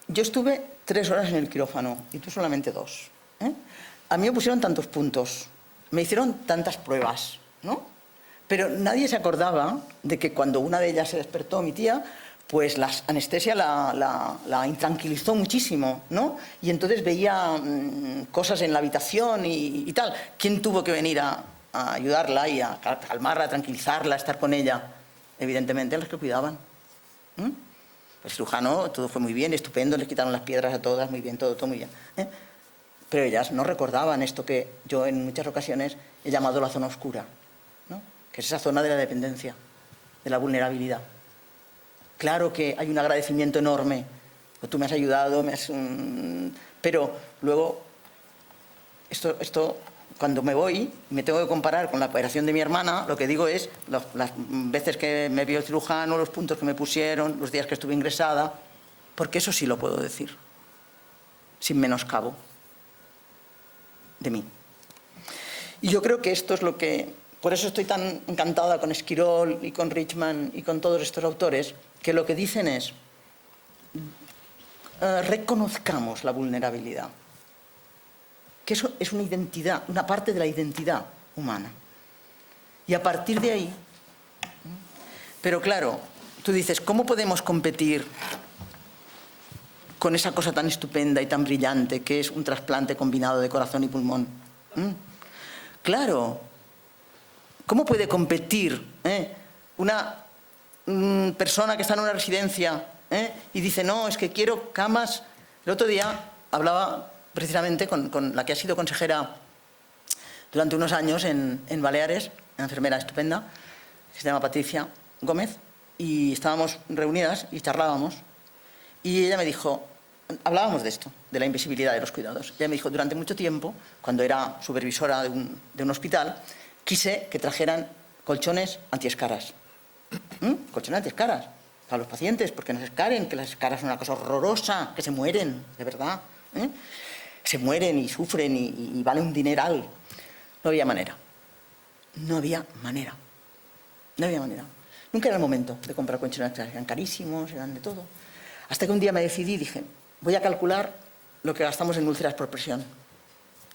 Yo estuve 3 horas en el quirófano y tú solamente 2. A mí me pusieron tantos puntos, me hicieron tantas pruebas, ¿no? Pero nadie se acordaba de que cuando una de ellas se despertó, mi tía, pues la anestesia la intranquilizó muchísimo, ¿no? Y entonces veía cosas en la habitación y tal. ¿Quién tuvo que venir a ayudarla y a calmarla, a tranquilizarla, a estar con ella? Evidentemente las que cuidaban. El cirujano, todo fue muy bien, estupendo, les quitaron las piedras a todas, muy bien, todo muy bien. Pero ellas no recordaban esto que yo en muchas ocasiones he llamado la zona oscura, ¿no? Que es esa zona de la dependencia, de la vulnerabilidad. Claro que hay un agradecimiento enorme, tú me has ayudado, pero luego esto cuando me voy, me tengo que comparar con la operación de mi hermana, lo que digo es las veces que me vio el cirujano, los puntos que me pusieron, los días que estuve ingresada, porque eso sí lo puedo decir, sin menoscabo de mí. Y yo creo que esto es lo que... Por eso estoy tan encantada con Esquirol y con Richman y con todos estos autores, que lo que dicen es, reconozcamos la vulnerabilidad, que eso es una identidad, una parte de la identidad humana. Y a partir de ahí... Pero claro, tú dices, ¿cómo podemos competir con esa cosa tan estupenda y tan brillante que es un trasplante combinado de corazón y pulmón? Claro, ¿cómo puede competir una persona que está en una residencia y dice, no, es que quiero camas? El otro día hablaba precisamente con la que ha sido consejera durante unos años en Baleares, una enfermera estupenda, que se llama Patricia Gómez, y estábamos reunidas y charlábamos, y ella me dijo, hablábamos de esto, de la invisibilidad de los cuidados. Ella me dijo, durante mucho tiempo, cuando era supervisora de un hospital, quise que trajeran colchones antiescaras. Colchones antiescaras para los pacientes, porque no se escaren, que las escaras son una cosa horrorosa, que se mueren, de verdad. Se mueren y sufren y vale un dineral. No había manera. No había manera. No había manera. Nunca era el momento de comprar colchones antiescaras. Eran carísimos, eran de todo. Hasta que un día me decidí y dije, voy a calcular lo que gastamos en úlceras por presión.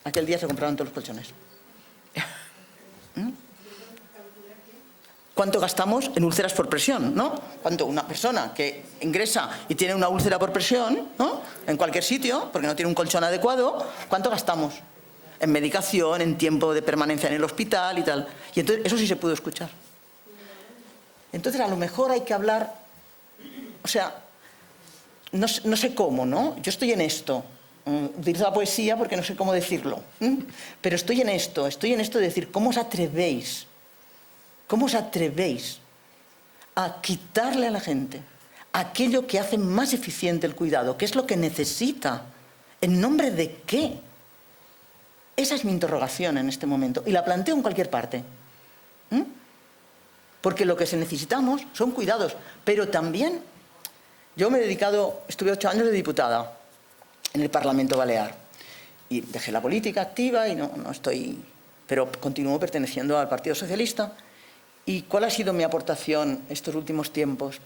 Aquel día se compraron todos los colchones. ¿Cuánto gastamos en úlceras por presión, no? Cuando una persona que ingresa y tiene una úlcera por presión, ¿no? En cualquier sitio, porque no tiene un colchón adecuado, ¿cuánto gastamos? En medicación, en tiempo de permanencia en el hospital y tal. Y entonces eso sí se pudo escuchar. Entonces a lo mejor hay que hablar, o sea, no sé cómo, ¿no? Yo estoy en esto. Utilizo la poesía porque no sé cómo decirlo. Pero estoy en esto de decir, ¿cómo os atrevéis? ¿Cómo os atrevéis a quitarle a la gente aquello que hace más eficiente el cuidado? ¿Qué es lo que necesita? ¿En nombre de qué? Esa es mi interrogación en este momento. Y la planteo en cualquier parte. Porque lo que necesitamos son cuidados. Pero también, yo me he dedicado, estuve 8 años de diputada en el Parlamento Balear. Y dejé la política activa y no estoy... Pero continúo perteneciendo al Partido Socialista. ¿Y cuál ha sido mi aportación estos últimos tiempos?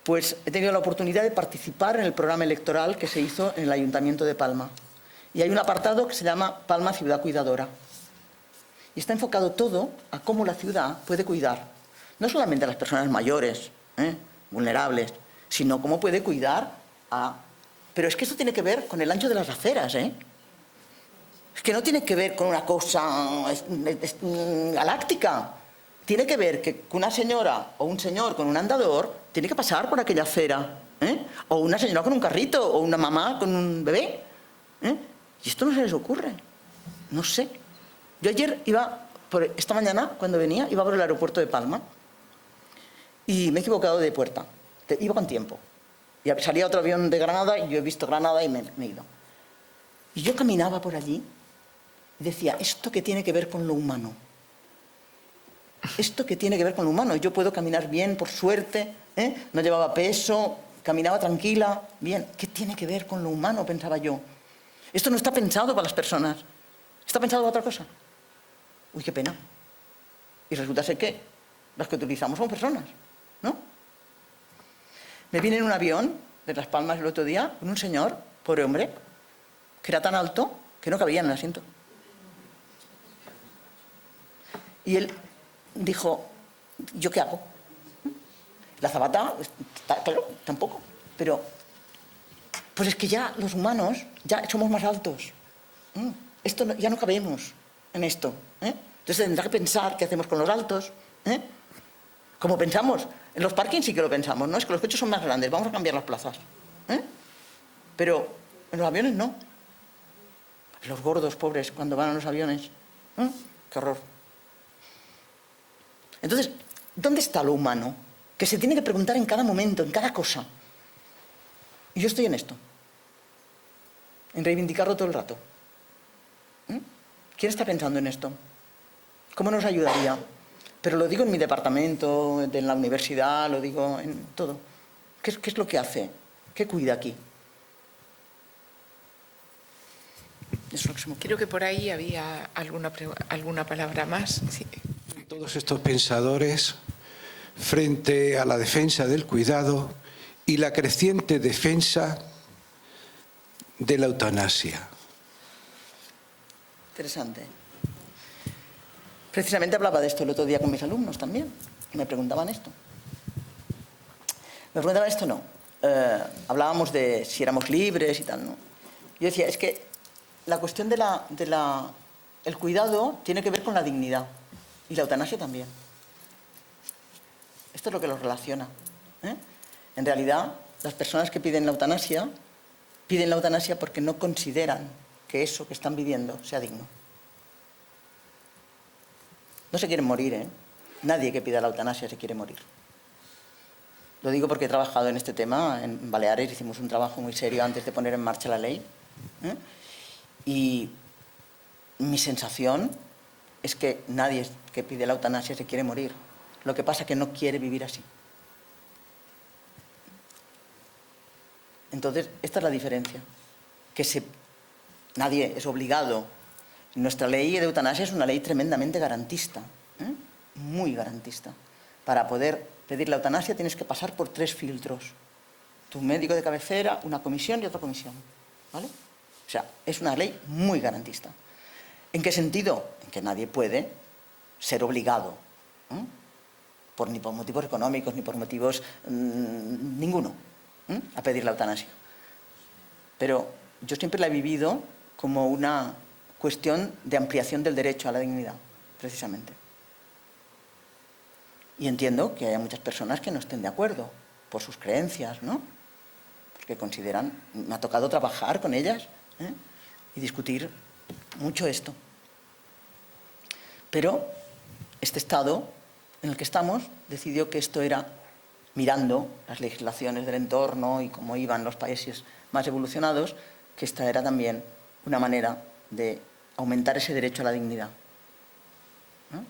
Pues he tenido la oportunidad de participar en el programa electoral que se hizo en el Ayuntamiento de Palma. Y hay un apartado que se llama Palma Ciudad Cuidadora. Y está enfocado todo a cómo la ciudad puede cuidar. No solamente a las personas mayores, vulnerables, sino cómo puede cuidar a... Pero es que esto tiene que ver con el ancho de las aceras, Es que no tiene que ver con una cosa galáctica. Tiene que ver que una señora o un señor con un andador tiene que pasar por aquella acera, o una señora con un carrito, o una mamá con un bebé. Y esto no se les ocurre. No sé. Yo ayer esta mañana, cuando venía, iba por el aeropuerto de Palma y me he equivocado de puerta. Iba con tiempo. Y salía otro avión de Granada y yo he visto Granada y me he ido. Y yo caminaba por allí y decía, ¿esto qué tiene que ver con lo humano? ¿Esto qué tiene que ver con lo humano? Yo puedo caminar bien, por suerte, no llevaba peso, caminaba tranquila, bien. ¿Qué tiene que ver con lo humano? Pensaba yo. Esto no está pensado para las personas, está pensado para otra cosa. Uy, qué pena. Y resulta ser que las que utilizamos son personas, ¿no? Me vine en un avión de Las Palmas el otro día con un señor, pobre hombre, que era tan alto que no cabía en el asiento. Y él dijo, ¿yo qué hago? La azafata, claro, tampoco. Pero, pues es que ya los humanos, ya somos más altos. Ya no cabemos en esto. Entonces tendrá que pensar qué hacemos con los altos. Como pensamos, en los parkings sí que lo pensamos, ¿no? Es que los coches son más grandes, vamos a cambiar las plazas. Pero en los aviones no. Los gordos, pobres, cuando van a los aviones. Qué horror. Entonces, ¿dónde está lo humano? Que se tiene que preguntar en cada momento, en cada cosa. Y yo estoy en esto. En reivindicarlo todo el rato. ¿Quién está pensando en esto? ¿Cómo nos ayudaría? Pero lo digo en mi departamento, en la universidad, lo digo en todo. ¿Qué es lo que hace? ¿Qué cuida aquí? Eso es lo que se me ocurre. Creo que por ahí había alguna palabra más. Sí. Todos estos pensadores frente a la defensa del cuidado y la creciente defensa de la eutanasia. Interesante. Precisamente hablaba de esto el otro día con mis alumnos también. Me preguntaban esto. Me preguntaban esto, no. Hablábamos de si éramos libres y tal, ¿no? Yo decía, es que la cuestión el cuidado tiene que ver con la dignidad. Y la eutanasia también. Esto es lo que los relaciona. En realidad, las personas que piden la eutanasia porque no consideran que eso que están viviendo sea digno. No se quieren morir, ¿eh? Nadie que pida la eutanasia se quiere morir. Lo digo porque he trabajado en este tema. En Baleares hicimos un trabajo muy serio antes de poner en marcha la ley. Y mi sensación es que nadie que pide la eutanasia se quiere morir. Lo que pasa es que no quiere vivir así. Entonces, esta es la diferencia. Nadie es obligado. Nuestra ley de eutanasia es una ley tremendamente garantista, muy garantista. Para poder pedir la eutanasia tienes que pasar por 3 filtros. Tu médico de cabecera, una comisión y otra comisión. ¿Vale? O sea, es una ley muy garantista. ¿En qué sentido? En que nadie puede ser obligado, ni por motivos económicos, ni por motivos ninguno, a pedir la eutanasia. Pero yo siempre la he vivido como una cuestión de ampliación del derecho a la dignidad, precisamente. Y entiendo que haya muchas personas que no estén de acuerdo por sus creencias, ¿no? Porque consideran, me ha tocado trabajar con ellas y discutir mucho esto. Pero este Estado en el que estamos decidió que esto era, mirando las legislaciones del entorno y cómo iban los países más evolucionados, que esta era también una manera de aumentar ese derecho a la dignidad. ¿No?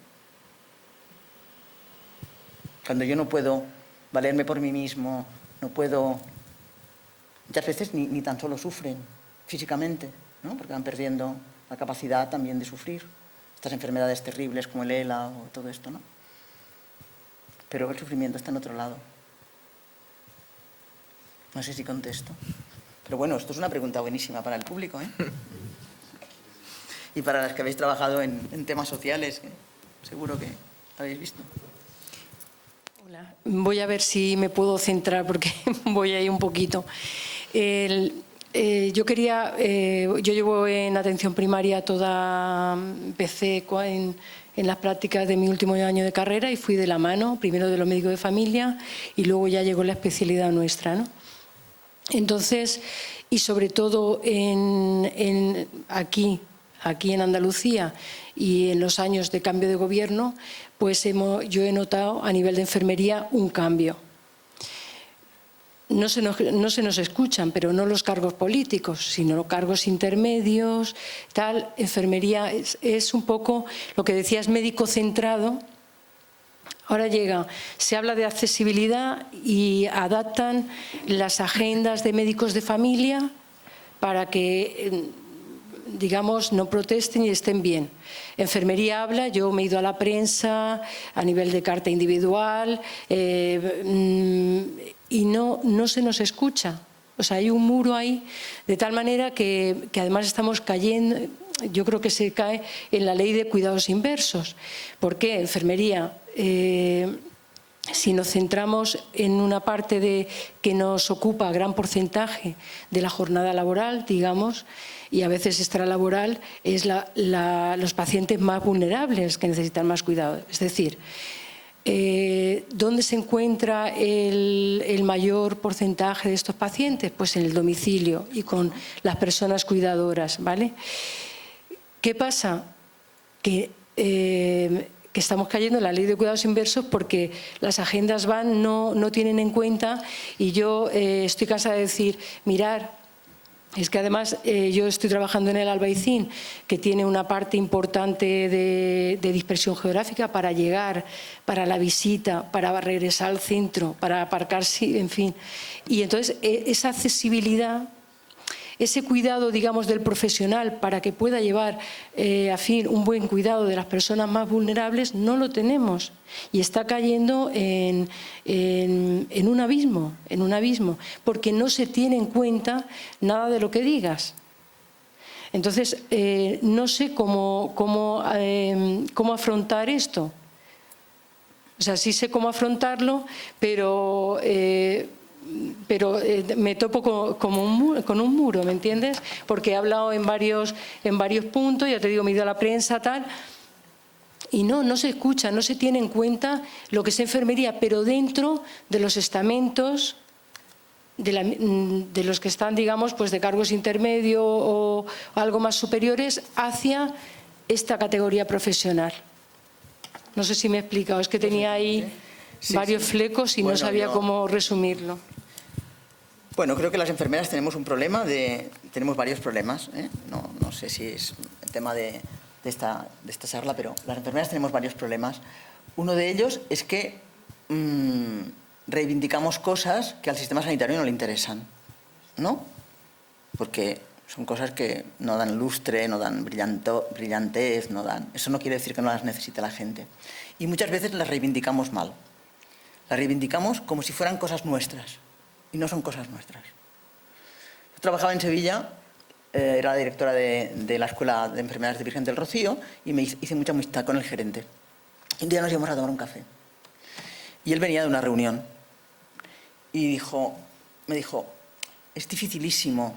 Cuando yo no puedo valerme por mí mismo, no puedo... Muchas veces ni tan solo sufren físicamente, ¿no? Porque van perdiendo la capacidad también de sufrir estas enfermedades terribles como el ELA o todo esto, ¿no? Pero el sufrimiento está en otro lado. No sé si contesto. Pero bueno, esto es una pregunta buenísima para el público, ¿eh? Y para las que habéis trabajado en temas sociales, que seguro que habéis visto. Hola, voy a ver si me puedo centrar porque voy ahí un poquito. Yo llevo en atención primaria empecé en las prácticas de mi último año de carrera y fui de la mano, primero de los médicos de familia y luego ya llegó la especialidad nuestra, ¿no? Entonces, y sobre todo aquí en Andalucía y en los años de cambio de gobierno, pues yo he notado a nivel de enfermería un cambio. No se nos escuchan, pero no los cargos políticos, sino los cargos intermedios, tal. Enfermería es un poco lo que decías, médico centrado. Ahora se habla de accesibilidad y adaptan las agendas de médicos de familia para que, digamos, no protesten y estén bien. Enfermería habla, yo me he ido a la prensa a nivel de carta individual y no se nos escucha. O sea, hay un muro ahí, de tal manera que además estamos cayendo, yo creo que se cae en la ley de cuidados inversos. ¿Por qué? Enfermería, si nos centramos en una parte que nos ocupa gran porcentaje de la jornada laboral, digamos, y a veces extralaboral, es los pacientes más vulnerables que necesitan más cuidado. Es decir, ¿dónde se encuentra el mayor porcentaje de estos pacientes? Pues en el domicilio y con las personas cuidadoras, ¿vale? ¿Qué pasa? Que estamos cayendo en la ley de cuidados inversos porque las agendas no tienen en cuenta y yo estoy cansada de decir, mirar, Es que además yo estoy trabajando en el Albaicín, que tiene una parte importante de dispersión geográfica para llegar, para la visita, para regresar al centro, para aparcarse, en fin. Y entonces esa accesibilidad, ese cuidado, digamos, del profesional para que pueda llevar a fin un buen cuidado de las personas más vulnerables, no lo tenemos. Y está cayendo en un abismo, porque no se tiene en cuenta nada de lo que digas. Entonces, no sé cómo afrontar esto. O sea, sí sé cómo afrontarlo, pero me topo con un muro, ¿me entiendes? Porque he hablado en varios puntos, ya te digo, me he ido a la prensa, tal, y no se escucha, no se tiene en cuenta lo que es enfermería, pero dentro de los estamentos de los que están, digamos, pues de cargos intermedios o algo más superiores hacia esta categoría profesional. No sé si me he explicado, es que tenía ahí varios flecos y no sabía cómo resumirlo. Bueno, creo que las enfermeras tenemos un problema, tenemos varios problemas, ¿eh? No sé si es el tema de esta charla, pero las enfermeras tenemos varios problemas. Uno de ellos es que reivindicamos cosas que al sistema sanitario no le interesan, ¿no? Porque son cosas que no dan lustre, no dan brillantez, no dan... Eso no quiere decir que no las necesite la gente. Y muchas veces las reivindicamos mal. Las reivindicamos como si fueran cosas nuestras. Y no son cosas nuestras. Yo trabajaba en Sevilla, era la directora de la Escuela de Enfermeras de Virgen del Rocío, y me hice mucha amistad con el gerente. Un día nos íbamos a tomar un café. Y él venía de una reunión. Y me dijo, es dificilísimo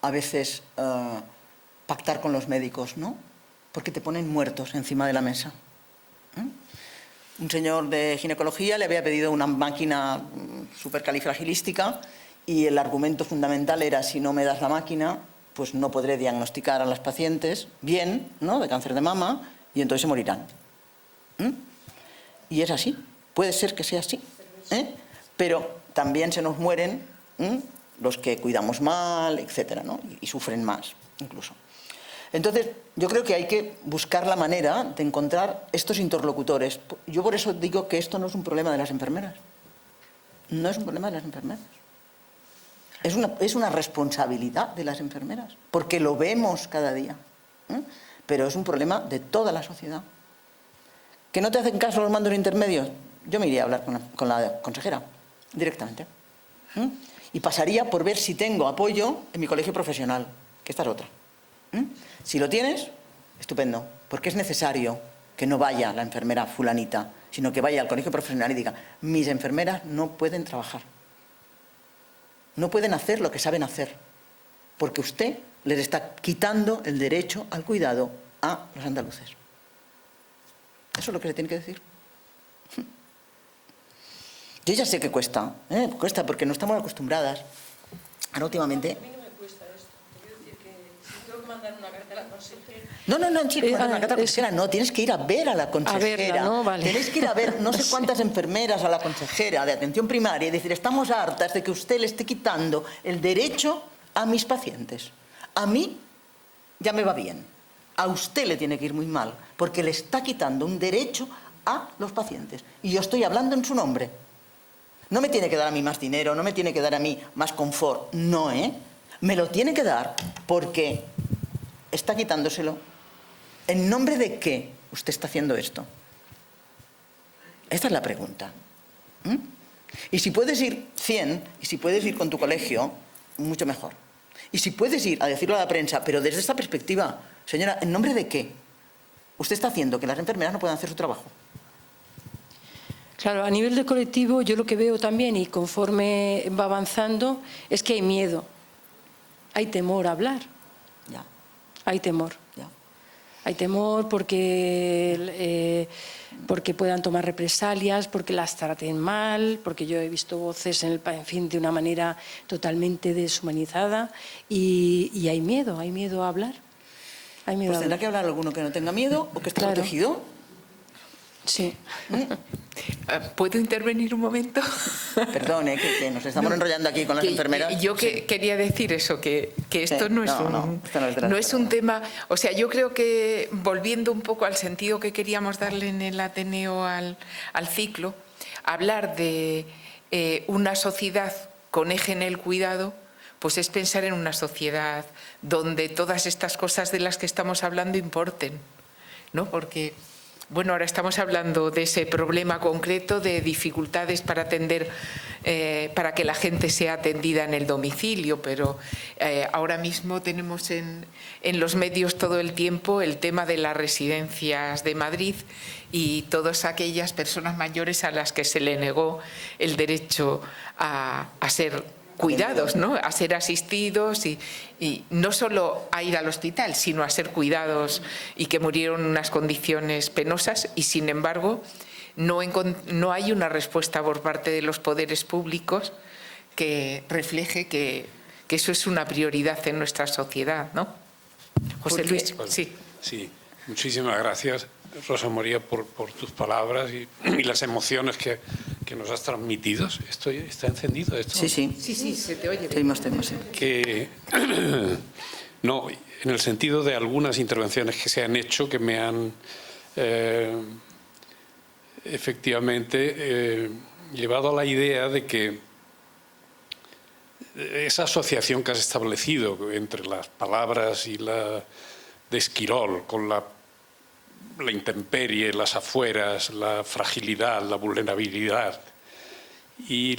a veces pactar con los médicos, ¿no? Porque te ponen muertos encima de la mesa. Un señor de ginecología le había pedido una máquina supercalifragilística y el argumento fundamental era: si no me das la máquina, pues no podré diagnosticar a las pacientes bien, ¿no?, de cáncer de mama, y entonces se morirán. Y es así, puede ser que sea así, pero también se nos mueren los que cuidamos mal, etcétera, ¿no? Y sufren más, incluso. Entonces, yo creo que hay que buscar la manera de encontrar estos interlocutores. Yo por eso digo que esto no es un problema de las enfermeras. No es un problema de las enfermeras. Es una responsabilidad de las enfermeras, porque lo vemos cada día. Pero es un problema de toda la sociedad. ¿Que no te hacen caso los mandos intermedios? Yo me iría a hablar con la consejera, directamente. Y pasaría por ver si tengo apoyo en mi colegio profesional, que esta es otra. Si lo tienes, estupendo, porque es necesario que no vaya la enfermera fulanita, sino que vaya al colegio profesional y diga: mis enfermeras no pueden trabajar, no pueden hacer lo que saben hacer, porque usted les está quitando el derecho al cuidado a los andaluces. Eso es lo que se tiene que decir. Yo ya sé que cuesta, cuesta porque no estamos acostumbradas. Ahora últimamente... No, chico, una carta a la consejera, no, tienes que ir a ver a la consejera. A verla, ¿no? Vale. Tienes que ir a ver no sé cuántas enfermeras a la consejera de atención primaria y decir: estamos hartas de que usted le esté quitando el derecho a mis pacientes. A mí ya me va bien. A usted le tiene que ir muy mal, porque le está quitando un derecho a los pacientes. Y yo estoy hablando en su nombre. No me tiene que dar a mí más dinero, no me tiene que dar a mí más confort. No, me lo tiene que dar porque está quitándoselo. ¿En nombre de qué usted está haciendo esto? Esta es la pregunta. Y si puedes ir 100, y si puedes ir con tu colegio, mucho mejor. Y si puedes ir a decirlo a la prensa, pero desde esta perspectiva: señora, ¿en nombre de qué usted está haciendo que las enfermeras no puedan hacer su trabajo? Claro, a nivel de colectivo yo lo que veo también, y conforme va avanzando, es que hay miedo, hay temor a hablar. Ya. Hay temor. Ya. Hay temor porque puedan tomar represalias, porque las traten mal, porque yo he visto voces, en fin, de una manera totalmente deshumanizada, y hay miedo a hablar. Hay miedo Pues a tendrá hablar. que hablar alguno que no tenga miedo o que esté Claro. protegido. Sí. ¿Puedo intervenir un momento? Perdón, que nos estamos enrollando aquí con las enfermeras. Yo quería decir eso, que esto no es un tema... O sea, yo creo que, volviendo un poco al sentido que queríamos darle en el Ateneo al ciclo, hablar de una sociedad con eje en el cuidado, pues es pensar en una sociedad donde todas estas cosas de las que estamos hablando importen, ¿no? Porque, bueno, ahora estamos hablando de ese problema concreto de dificultades para atender, para que la gente sea atendida en el domicilio, pero ahora mismo tenemos en los medios todo el tiempo el tema de las residencias de Madrid y todas aquellas personas mayores a las que se le negó el derecho a ser cuidados, ¿no? A ser asistidos y no solo a ir al hospital, sino a ser cuidados, y que murieron en unas condiciones penosas, y sin embargo no hay una respuesta por parte de los poderes públicos que refleje que eso es una prioridad en nuestra sociedad, ¿no? José Luis, sí. Sí, muchísimas gracias, Rosa María, por tus palabras y las emociones que nos has transmitido. ¿Está encendido esto? Sí, sí. Sí, se te oye. Tenemos. Que, no, en el sentido de algunas intervenciones que se han hecho que me han efectivamente llevado a la idea de que esa asociación que has establecido entre las palabras y la de Esquirol con la intemperie, las afueras, la fragilidad, la vulnerabilidad y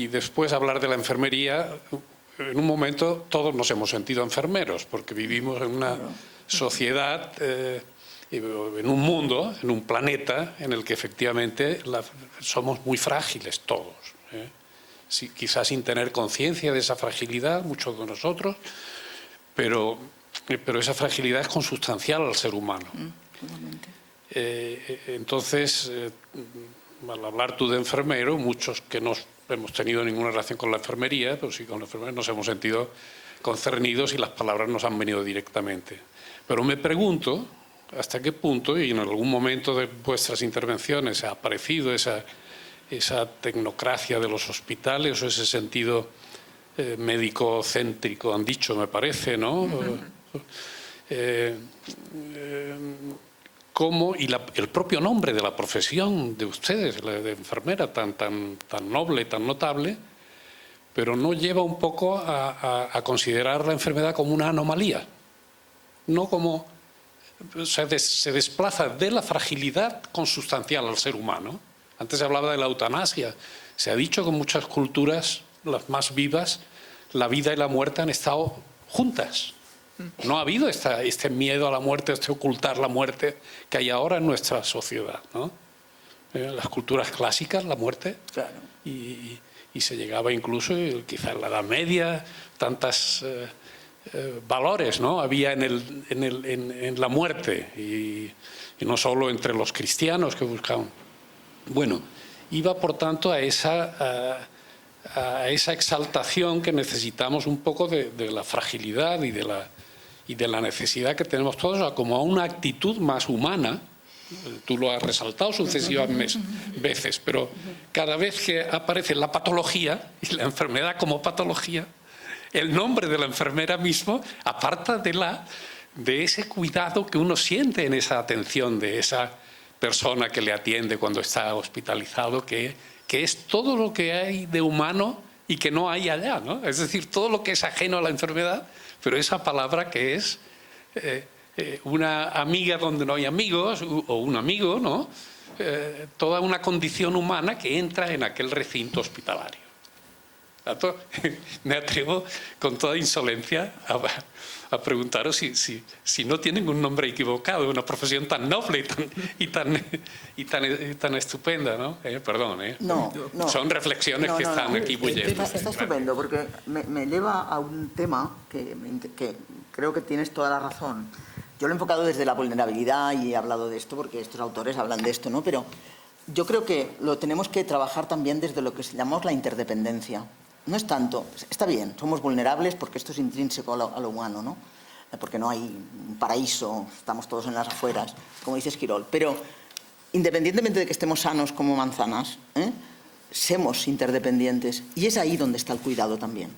después hablar de la enfermería. En un momento todos nos hemos sentido enfermeros porque vivimos en una sociedad, en un mundo, en un planeta en el que efectivamente somos muy frágiles todos, sí, quizás sin tener conciencia de esa fragilidad, muchos de nosotros, pero esa fragilidad es consustancial al ser humano. Entonces, al hablar tú de enfermero, muchos que no hemos tenido ninguna relación con la enfermería, pero sí con la enfermería, nos hemos sentido concernidos y las palabras nos han venido directamente. Pero me pregunto hasta qué punto, y en algún momento de vuestras intervenciones ha aparecido esa tecnocracia de los hospitales o ese sentido médico-céntrico, han dicho, me parece, ¿no? Cómo, y el propio nombre de la profesión de ustedes, la de enfermera, tan noble, tan notable, pero no lleva un poco a considerar la enfermedad como una anomalía, no como, o sea, se desplaza de la fragilidad consustancial al ser humano. Antes se hablaba de la eutanasia. Se ha dicho que en muchas culturas, las más vivas, la vida y la muerte han estado juntas. No ha habido este miedo a la muerte, este ocultar la muerte que hay ahora en nuestra sociedad, ¿no? En las culturas clásicas, la muerte, Claro. y se llegaba incluso, quizá en la Edad Media, tantos valores, ¿no? Había en la muerte, y no solo entre los cristianos que buscaban. Bueno, iba por tanto a esa exaltación que necesitamos un poco de la fragilidad y de la necesidad que tenemos todos, o sea, como a una actitud más humana. Tú lo has resaltado sucesivas veces, pero cada vez que aparece la patología y la enfermedad como patología, el nombre de la enfermera mismo aparta de ese cuidado que uno siente en esa atención de esa persona que le atiende cuando está hospitalizado, que es todo lo que hay de humano y que no hay allá, ¿no? Es decir, todo lo que es ajeno a la enfermedad, pero esa palabra que es una amiga donde no hay amigos, o un amigo, ¿no? Toda una condición humana que entra en aquel recinto hospitalario. Me atrevo con toda insolencia a preguntaros si no tienen un nombre equivocado, una profesión tan noble y tan estupenda, ¿no? Perdón, No. Son reflexiones que están aquí bullendo. Está estupendo, porque me lleva a un tema que creo que tienes toda la razón. Yo lo he enfocado desde la vulnerabilidad y he hablado de esto porque estos autores hablan de esto, ¿no? Pero yo creo que lo tenemos que trabajar también desde lo que llamamos la interdependencia. No es tanto, está bien, somos vulnerables porque esto es intrínseco a lo humano, ¿no? Porque no hay un paraíso, estamos todos en las afueras, como dice Esquirol. Pero independientemente de que estemos sanos como manzanas, somos interdependientes. Y es ahí donde está el cuidado también.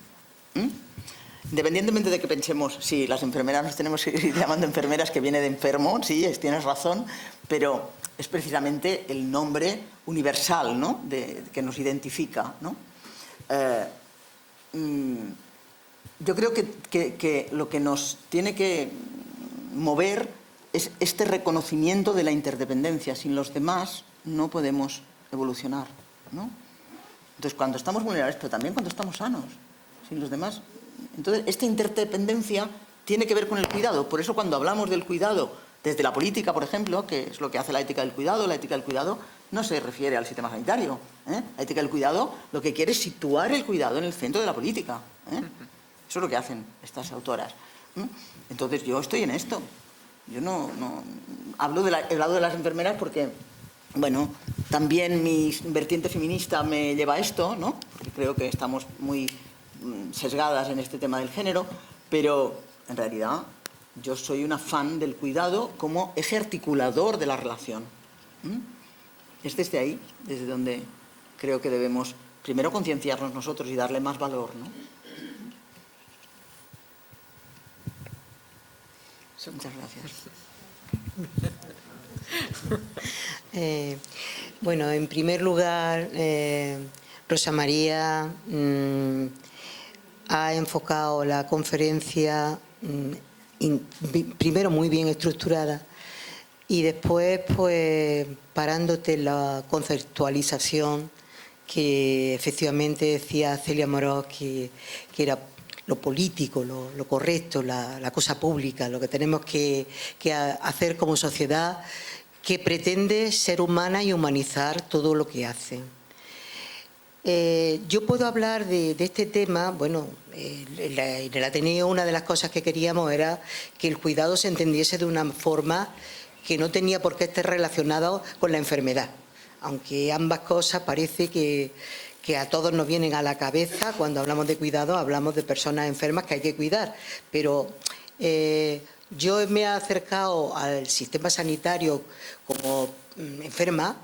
Independientemente de que pensemos, sí, las enfermeras nos tenemos que ir llamando enfermeras, que viene de enfermo, sí, tienes razón, pero es precisamente el nombre universal, ¿no?, que nos identifica, ¿no? Yo creo que lo que nos tiene que mover es este reconocimiento de la interdependencia. Sin los demás no podemos evolucionar, ¿no? Entonces, cuando estamos vulnerables, pero también cuando estamos sanos, sin los demás. Entonces, esta interdependencia tiene que ver con el cuidado. Por eso, cuando hablamos del cuidado desde la política, por ejemplo, que es lo que hace la ética del cuidado no se refiere al sistema sanitario. La ética del cuidado lo que quiere es situar el cuidado en el centro de la política. Eso es lo que hacen estas autoras. Entonces, yo estoy en esto. Yo no he hablado de las enfermeras porque, bueno, también mi vertiente feminista me lleva a esto, ¿no? Porque creo que estamos muy sesgadas en este tema del género, pero en realidad yo soy una fan del cuidado como eje articulador de la relación. Es desde ahí, desde donde creo que debemos primero concienciarnos nosotros y darle más valor, ¿no? Muchas gracias. Bueno, en primer lugar, Rosa María ha enfocado la conferencia primero muy bien estructurada y después pues parándote en la conceptualización que efectivamente decía Celia Amorós que era lo político, lo correcto, la cosa pública, lo que tenemos que hacer como sociedad que pretende ser humana y humanizar todo lo que hace. Yo puedo hablar de este tema, bueno, en el Ateneo una de las cosas que queríamos era que el cuidado se entendiese de una forma que no tenía por qué estar relacionado con la enfermedad, aunque ambas cosas parece que a todos nos vienen a la cabeza. Cuando hablamos de cuidado hablamos de personas enfermas que hay que cuidar, pero yo me he acercado al sistema sanitario como enferma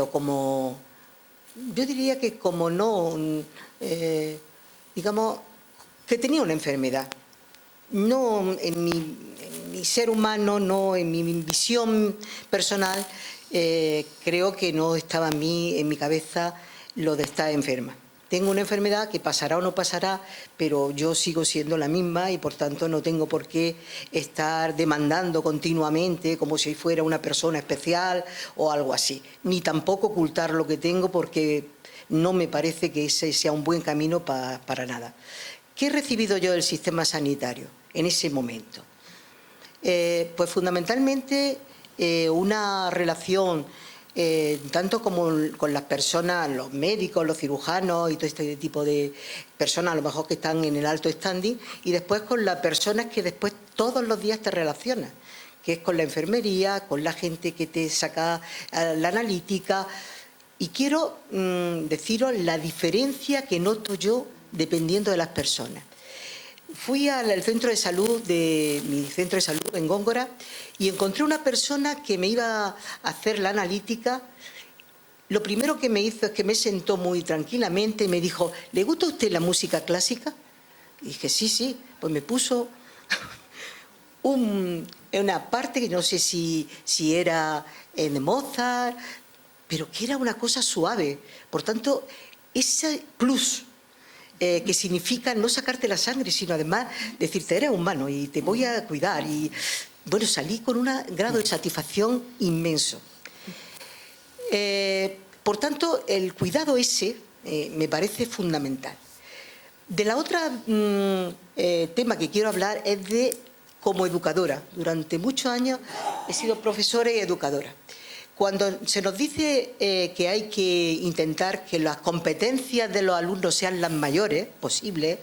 o como, yo diría que como no, digamos, que tenía una enfermedad. No en mi ser humano, no en mi visión personal, creo que no estaba en mi cabeza lo de estar enferma. Tengo una enfermedad que pasará o no pasará, pero yo sigo siendo la misma y por tanto no tengo por qué estar demandando continuamente como si fuera una persona especial o algo así. Ni tampoco ocultar lo que tengo porque no me parece que ese sea un buen camino para nada. ¿Qué he recibido yo del sistema sanitario en ese momento? Pues fundamentalmente una relación tanto como con las personas, los médicos, los cirujanos y todo este tipo de personas a lo mejor que están en el alto standing, y después con las personas que después todos los días te relacionas, que es con la enfermería, con la gente que te saca la analítica. Y quiero deciros la diferencia que noto yo dependiendo de las personas. Fui al centro de salud mi centro de salud en Góngora y encontré una persona que me iba a hacer la analítica. Lo primero que me hizo es que me sentó muy tranquilamente y me dijo: ¿le gusta a usted la música clásica? Y dije: sí. Pues me puso una parte que no sé si era de Mozart, pero que era una cosa suave. Por tanto, ese plus que significa no sacarte la sangre, sino además decirte: eres humano y te voy a cuidar. Y bueno, salí con un grado de satisfacción inmenso. Por tanto, el cuidado ese me parece fundamental. De la otra tema que quiero hablar es de como educadora. Durante muchos años he sido profesora y educadora. Cuando se nos dice que hay que intentar que las competencias de los alumnos sean las mayores posibles,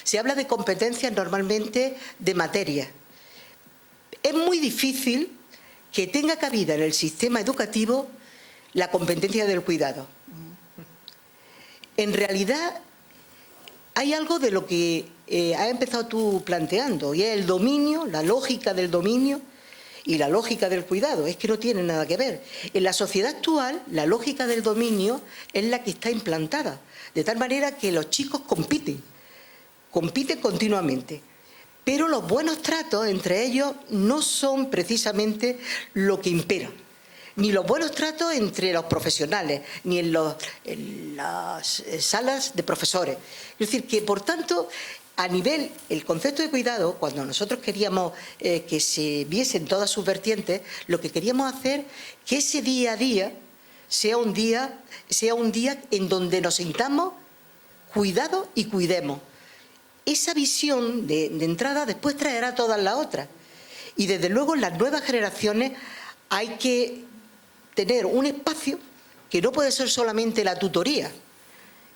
se habla de competencias normalmente de materia. Es muy difícil que tenga cabida en el sistema educativo la competencia del cuidado. En realidad, hay algo de lo que has empezado tú planteando, y es el dominio, la lógica del dominio, y la lógica del cuidado, es que no tienen nada que ver. En la sociedad actual, la lógica del dominio es la que está implantada, de tal manera que los chicos compiten continuamente. Pero los buenos tratos entre ellos no son precisamente lo que impera. Ni los buenos tratos entre los profesionales, ni en las salas de profesores. Es decir, que por tanto, a nivel, el concepto de cuidado, cuando nosotros queríamos que se viesen todas sus vertientes, lo que queríamos hacer que ese día a día sea un día en donde nos sintamos cuidados y cuidemos. Esa visión de entrada después traerá todas las otras. Y desde luego en las nuevas generaciones hay que tener un espacio que no puede ser solamente la tutoría,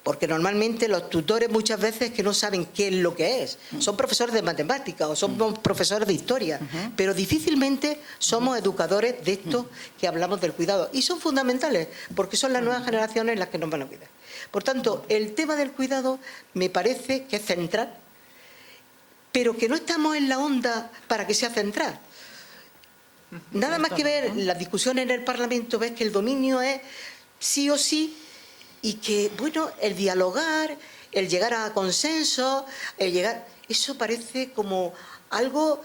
porque normalmente los tutores muchas veces que no saben qué es lo que es. Son profesores de matemáticas o son profesores de historia, pero difícilmente somos educadores de esto que hablamos del cuidado. Y son fundamentales, porque son las nuevas generaciones las que nos van a cuidar. Por tanto, el tema del cuidado me parece que es central, pero que no estamos en la onda para que sea central. Nada más que ver las discusiones en el Parlamento, ves que el dominio es sí o sí, y que, bueno, el dialogar, el llegar a consenso, eso parece como algo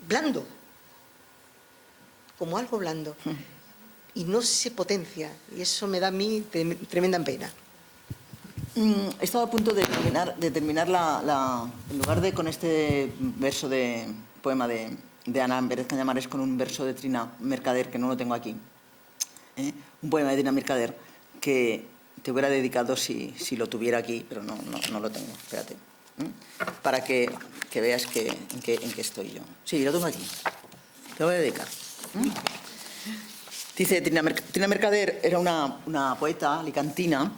blando, y no se potencia, y eso me da a mí tremenda pena. He estado a punto de terminar en lugar de con este verso de poema de Ana Pérez Cañamares, con un verso de Trina Mercader, que no lo tengo aquí. Un poema de Trina Mercader que te hubiera dedicado si lo tuviera aquí, pero no lo tengo, espérate. Para que veas en qué estoy yo. Sí, lo tengo aquí. Te lo voy a dedicar. Dice, Trina Mercader era una poeta alicantina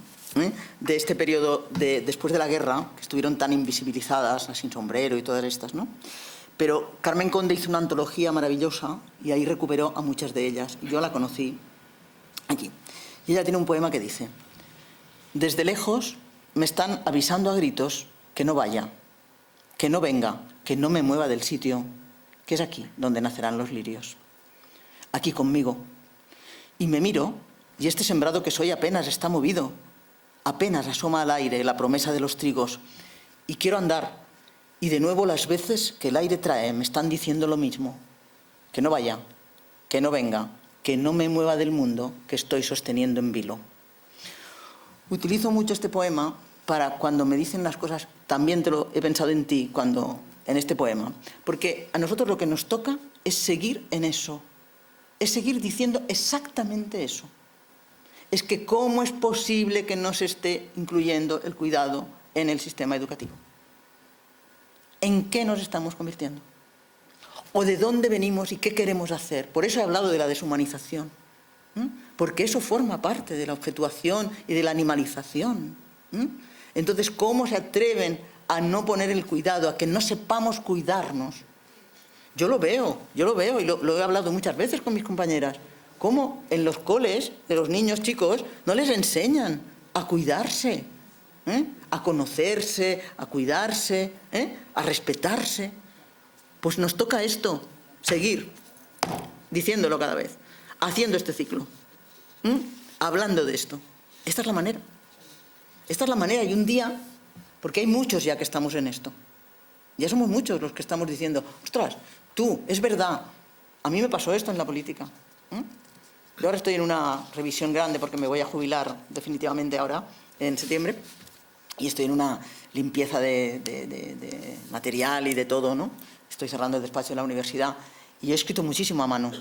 de este periodo después de la guerra, que estuvieron tan invisibilizadas, las Sin Sombrero y todas estas, ¿no? Pero Carmen Conde hizo una antología maravillosa y ahí recuperó a muchas de ellas. Y yo la conocí aquí. Y ella tiene un poema que dice: desde lejos me están avisando a gritos que no vaya, que no venga, que no me mueva del sitio, que es aquí donde nacerán los lirios. Aquí conmigo. Y me miro y este sembrado que soy apenas está movido. Apenas asoma al aire la promesa de los trigos. Y quiero andar. Y de nuevo las veces que el aire trae me están diciendo lo mismo. Que no vaya, que no venga, que no me mueva del mundo que estoy sosteniendo en vilo. Utilizo mucho este poema para cuando me dicen las cosas, también he pensado en ti en este poema. Porque a nosotros lo que nos toca es seguir en eso. Es seguir diciendo exactamente eso. Es que ¿cómo es posible que no se esté incluyendo el cuidado en el sistema educativo? ¿En qué nos estamos convirtiendo? ¿O de dónde venimos y qué queremos hacer? Por eso he hablado de la deshumanización. Porque eso forma parte de la objetuación y de la animalización. Entonces, ¿cómo se atreven a no poner el cuidado, a que no sepamos cuidarnos? Yo lo veo y lo he hablado muchas veces con mis compañeras. Cómo en los coles de los niños chicos no les enseñan a cuidarse, a conocerse, a cuidarse, a respetarse. Pues nos toca esto, seguir diciéndolo cada vez, haciendo este ciclo, hablando de esto. Esta es la manera. Esta es la manera. Y un día, porque hay muchos ya que estamos en esto, ya somos muchos los que estamos diciendo, ostras, tú, es verdad, a mí me pasó esto en la política. Yo ahora estoy en una revisión grande porque me voy a jubilar definitivamente ahora, en septiembre, y estoy en una limpieza de material y de todo, ¿no? Estoy cerrando el despacho de la universidad y he escrito muchísimo a mano.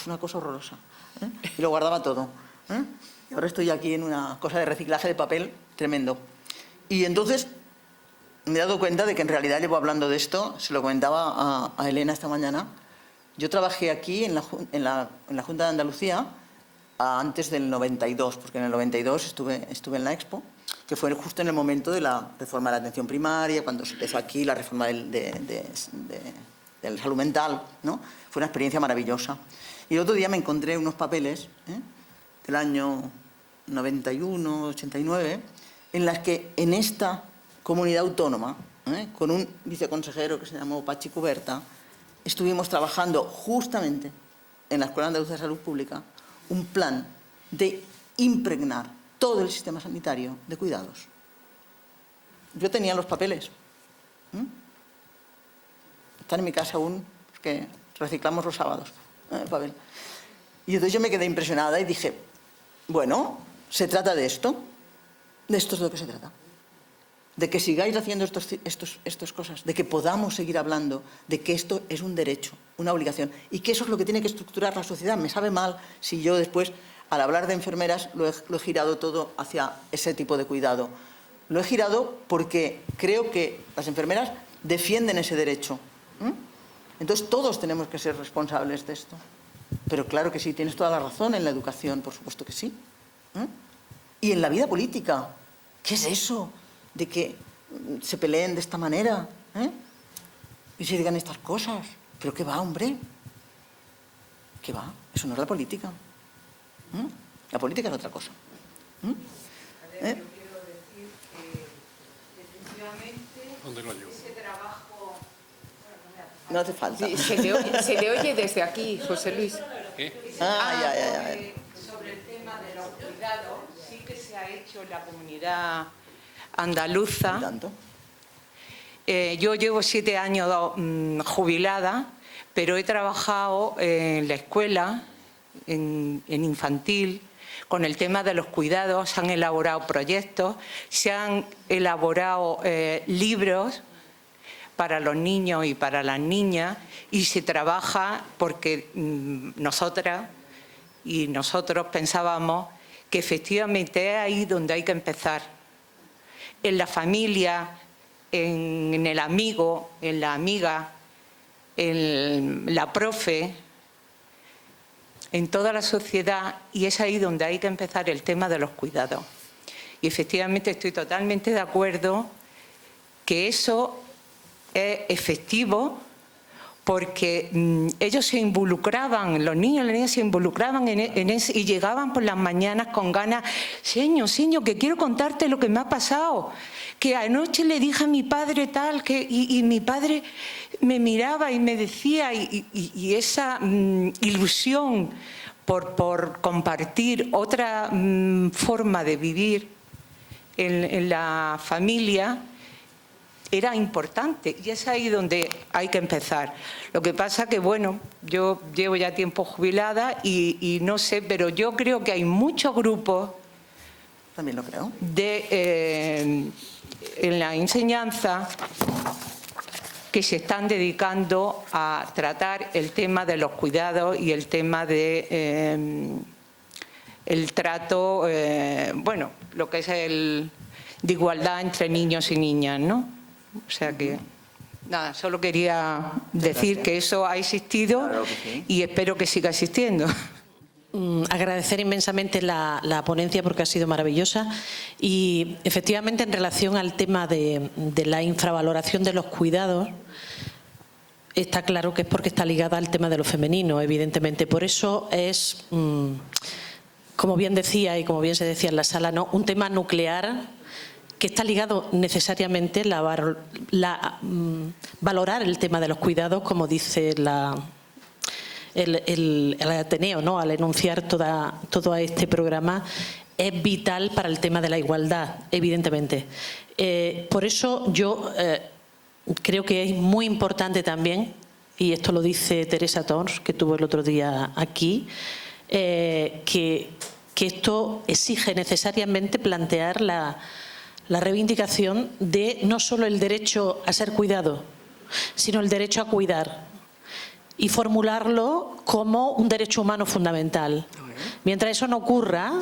Una cosa horrorosa. Y lo guardaba todo. Y ahora estoy aquí en una cosa de reciclaje de papel tremendo. Y entonces me he dado cuenta de que en realidad llevo hablando de esto, se lo comentaba a Elena esta mañana. Yo trabajé aquí en la Junta de Andalucía antes del 92, porque en el 92 estuve en la Expo, que fue justo en el momento de la reforma de la atención primaria, cuando se empezó aquí la reforma de la salud mental, ¿no? Fue una experiencia maravillosa. Y el otro día me encontré unos papeles del año 91, 89, en las que en esta comunidad autónoma, con un viceconsejero que se llamó Pachi Cuberta, estuvimos trabajando justamente en la Escuela Andaluza de Salud Pública un plan de impregnar todo el sistema sanitario de cuidados. Yo tenía los papeles. Están en mi casa aún, que reciclamos los sábados, el papel. Y entonces yo me quedé impresionada y dije, bueno, se trata de esto es de lo que se trata. De que sigáis haciendo estas cosas, de que podamos seguir hablando, de que esto es un derecho, una obligación, y que eso es lo que tiene que estructurar la sociedad. Me sabe mal si yo después, al hablar de enfermeras, lo he girado todo hacia ese tipo de cuidado. Lo he girado porque creo que las enfermeras defienden ese derecho. Entonces todos tenemos que ser responsables de esto. Pero claro que sí, tienes toda la razón en la educación, por supuesto que sí. Y en la vida política, ¿qué es eso de que se peleen de esta manera? Y se digan estas cosas. ¿Pero qué va, hombre? ¿Qué va? Eso no es la política. La política es otra cosa. ¿Dónde lo llevo? No hace falta. Sí, se le oye desde aquí, José Luis. ¿Qué? Ya. Sobre el tema de los cuidados, sí que se ha hecho en la comunidad andaluza. ¿Tanto? Yo llevo 7 años jubilada, pero he trabajado en la escuela, en infantil, con el tema de los cuidados. Se han elaborado proyectos, se han elaborado libros para los niños y para las niñas, y se trabaja porque nosotras y nosotros pensábamos que efectivamente es ahí donde hay que empezar. En la familia, en el amigo, en la amiga, en la profe, en toda la sociedad, y es ahí donde hay que empezar el tema de los cuidados. Y efectivamente estoy totalmente de acuerdo que eso es efectivo, porque ellos se involucraban, los niños y las niñas se involucraban en eso, y llegaban por las mañanas con ganas, señor, que quiero contarte lo que me ha pasado, que anoche le dije a mi padre tal, y mi padre me miraba y me decía, y esa ilusión por compartir otra forma de vivir en la familia, era importante, y es ahí donde hay que empezar. Lo que pasa que, bueno, yo llevo ya tiempo jubilada y no sé, pero yo creo que hay muchos grupos También lo creo. en la enseñanza que se están dedicando a tratar el tema de los cuidados y el tema de el trato, bueno, lo que es de igualdad entre niños y niñas, ¿no? O sea que, nada, solo quería decir que eso ha existido, claro que sí, y espero que siga existiendo. Agradecer inmensamente la ponencia porque ha sido maravillosa, y efectivamente en relación al tema de la infravaloración de los cuidados, está claro que es porque está ligada al tema de lo femenino, evidentemente. Por eso es, como bien decía y como bien se decía en la sala, ¿no?, un tema nuclear que está ligado necesariamente valorar el tema de los cuidados, como dice el Ateneo, ¿no?, al enunciar todo este programa, es vital para el tema de la igualdad, evidentemente. Por eso yo creo que es muy importante también, y esto lo dice Teresa Tons, que estuvo el otro día aquí, que esto exige necesariamente plantear la reivindicación de no solo el derecho a ser cuidado, sino el derecho a cuidar, y formularlo como un derecho humano fundamental. Mientras eso no ocurra,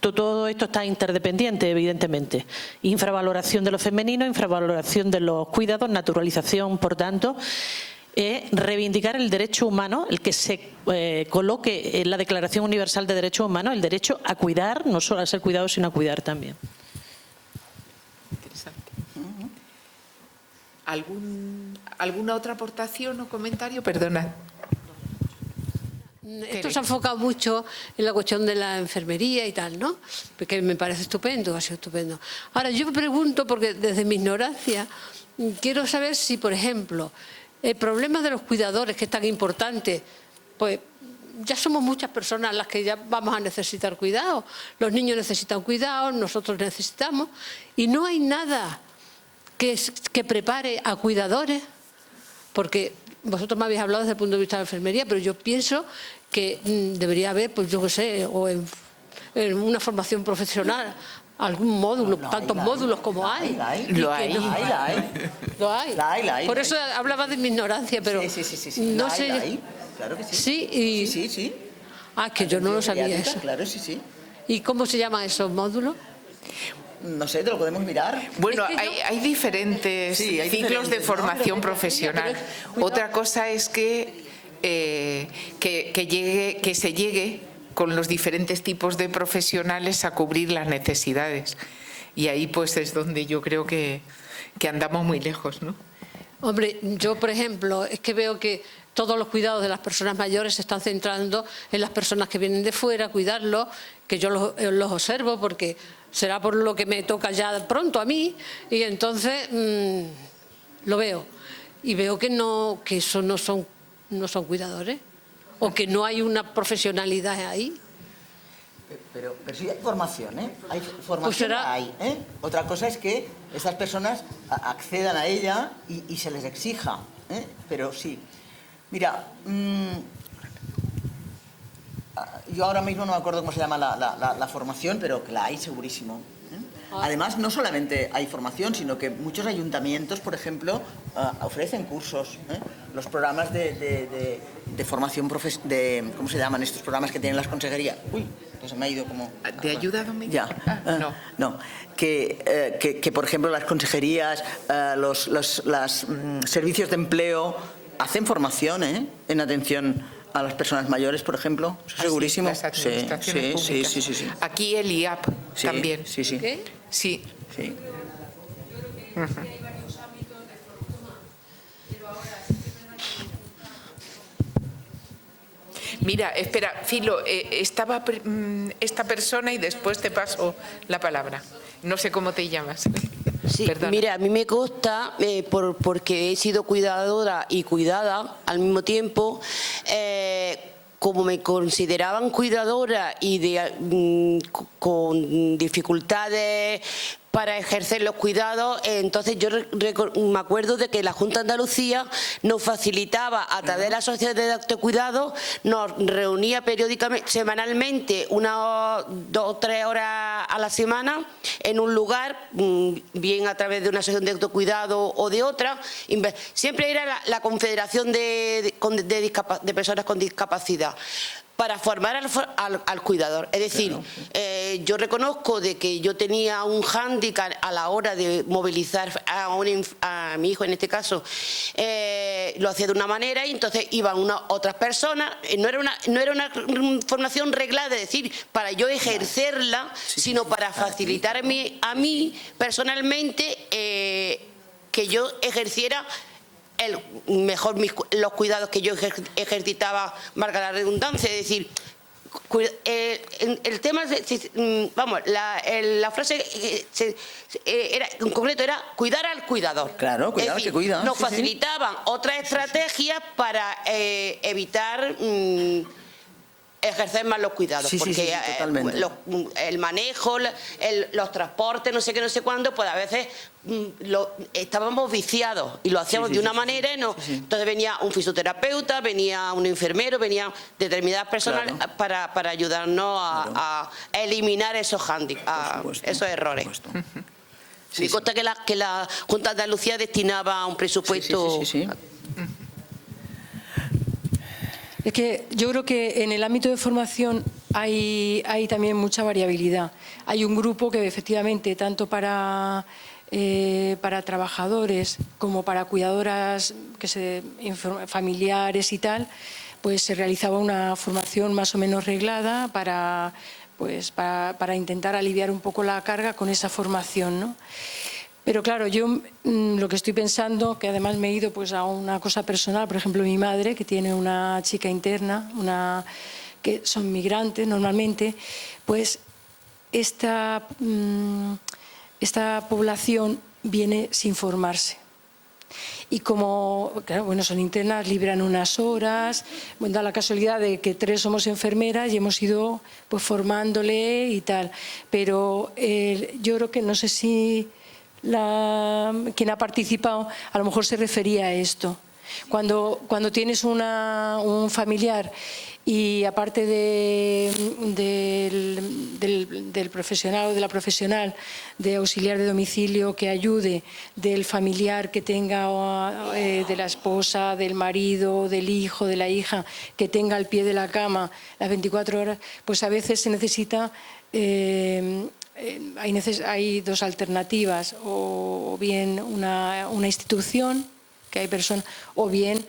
todo esto está interdependiente, evidentemente. Infravaloración de lo femenino, infravaloración de los cuidados, naturalización, por tanto, reivindicar el derecho humano, el que se coloque en la Declaración Universal de Derechos Humanos, el derecho a cuidar, no solo a ser cuidado, sino a cuidar también. ¿Alguna otra aportación o comentario? Perdona. Esto se ha enfocado mucho en la cuestión de la enfermería y tal, ¿no? Porque me parece estupendo, ha sido estupendo. Ahora, yo me pregunto, porque desde mi ignorancia, quiero saber si, por ejemplo, El problema de los cuidadores, que es tan importante, pues ya somos muchas personas las que ya vamos a necesitar cuidado. Los niños necesitan cuidado, nosotros necesitamos, y no hay nada que prepare a cuidadores, porque vosotros me habéis hablado desde el punto de vista de la enfermería, pero yo pienso que debería haber, pues yo qué sé, o en una formación profesional, algún módulo, tantos módulos como hay. Lo hay. Lo hay. Por eso hablaba de mi ignorancia, pero no sé. Claro que sí. Sí, Sí. Ah, que yo no lo sabía eso. Claro, sí. ¿Y cómo se llaman esos módulos? No sé, ¿te lo podemos mirar? Bueno, Es que hay diferentes hay ciclos de diferentes, ¿no? formación profesional. Otra cosa es que se llegue con los diferentes tipos de profesionales a cubrir las necesidades. Y ahí pues es donde yo creo que andamos muy lejos, ¿no? Hombre, yo por ejemplo, es que veo que todos los cuidados de las personas mayores se están centrando en las personas que vienen de fuera, cuidarlos, que yo los observo porque será por lo que me toca ya pronto a mí, y entonces lo veo. Y veo que eso no son cuidadores, o que no hay una profesionalidad ahí. Pero sí hay formación, ¿eh? Hay formación, Pues será... hay, ¿eh? Otra cosa es que estas personas accedan a ella y se les exija, ¿eh? Pero sí. Mira, yo ahora mismo no me acuerdo cómo se llama la formación, pero que la hay segurísimo. Además, no solamente hay formación, sino que muchos ayuntamientos, por ejemplo, ofrecen cursos. Los programas de formación profesional, ¿cómo se llaman estos programas que tienen las consejerías? Uy, pues se me ha ido como... ¿De ayuda doméstica? Ya. No. Que, por ejemplo, las consejerías, los servicios de empleo hacen formación en atención a las personas mayores, por ejemplo. Eso segurísimo. Las administraciones públicas. Sí. Aquí el IAP también. Sí. ¿Qué? Sí. Mira, espera, Filo, estaba esta persona y después te paso la palabra. No sé cómo te llamas. Sí, Perdona. mira, a mí me consta, porque he sido cuidadora y cuidada al mismo tiempo, como me consideraban cuidadora y con dificultades para ejercer los cuidados, entonces yo me acuerdo de que la Junta de Andalucía nos facilitaba a través de la sociedad de autocuidado, nos reunía periódicamente, semanalmente, unas 2 o 3 horas a la semana en un lugar, bien a través de una asociación de autocuidado o de otra. Siempre era la Confederación de Personas con Discapacidad, para formar al cuidador. Es decir, claro, yo reconozco de que yo tenía un hándicap a la hora de movilizar a mi hijo, en este caso, lo hacía de una manera y entonces iban otras personas. No era una formación reglada, es decir, para yo ejercerla, sino para facilitarme a mí personalmente que yo ejerciera los cuidados que yo ejercitaba, marca la redundancia, es decir, el tema, vamos, la frase en concreto era cuidar al cuidador. Claro, cuidar al que cuida. Nos facilitaban otras estrategias para evitar ejercer más los cuidados, porque el manejo, los transportes, no sé qué, no sé cuándo, pues a veces estábamos viciados y lo hacíamos de una manera. Entonces venía un fisioterapeuta, venía un enfermero, venían determinadas personas, claro, para ayudarnos a eliminar esos handicaps, esos errores. Me consta que la Junta de Andalucía destinaba un presupuesto. Es que yo creo que en el ámbito de formación hay también mucha variabilidad. Hay un grupo que efectivamente, tanto para trabajadores como para cuidadoras familiares y tal, pues se realizaba una formación más o menos reglada para intentar aliviar un poco la carga con esa formación, ¿no? Pero claro, yo lo que estoy pensando, que además me he ido pues a una cosa personal, por ejemplo, mi madre, que tiene una chica interna, que son migrantes normalmente, pues esta población viene sin formarse. Y como, claro, bueno, son internas, libran unas horas, bueno, da la casualidad de que 3 somos enfermeras y hemos ido pues formándole y tal. Pero yo creo que no sé si quien ha participado a lo mejor se refería a esto. Cuando tienes un familiar y aparte del profesional o de la profesional de auxiliar de domicilio que ayude, del familiar que tenga, de la esposa, del marido, del hijo, de la hija, que tenga al pie de la cama las 24 horas, pues a veces se necesita... hay 2 alternativas, o bien una institución, que hay personas, o bien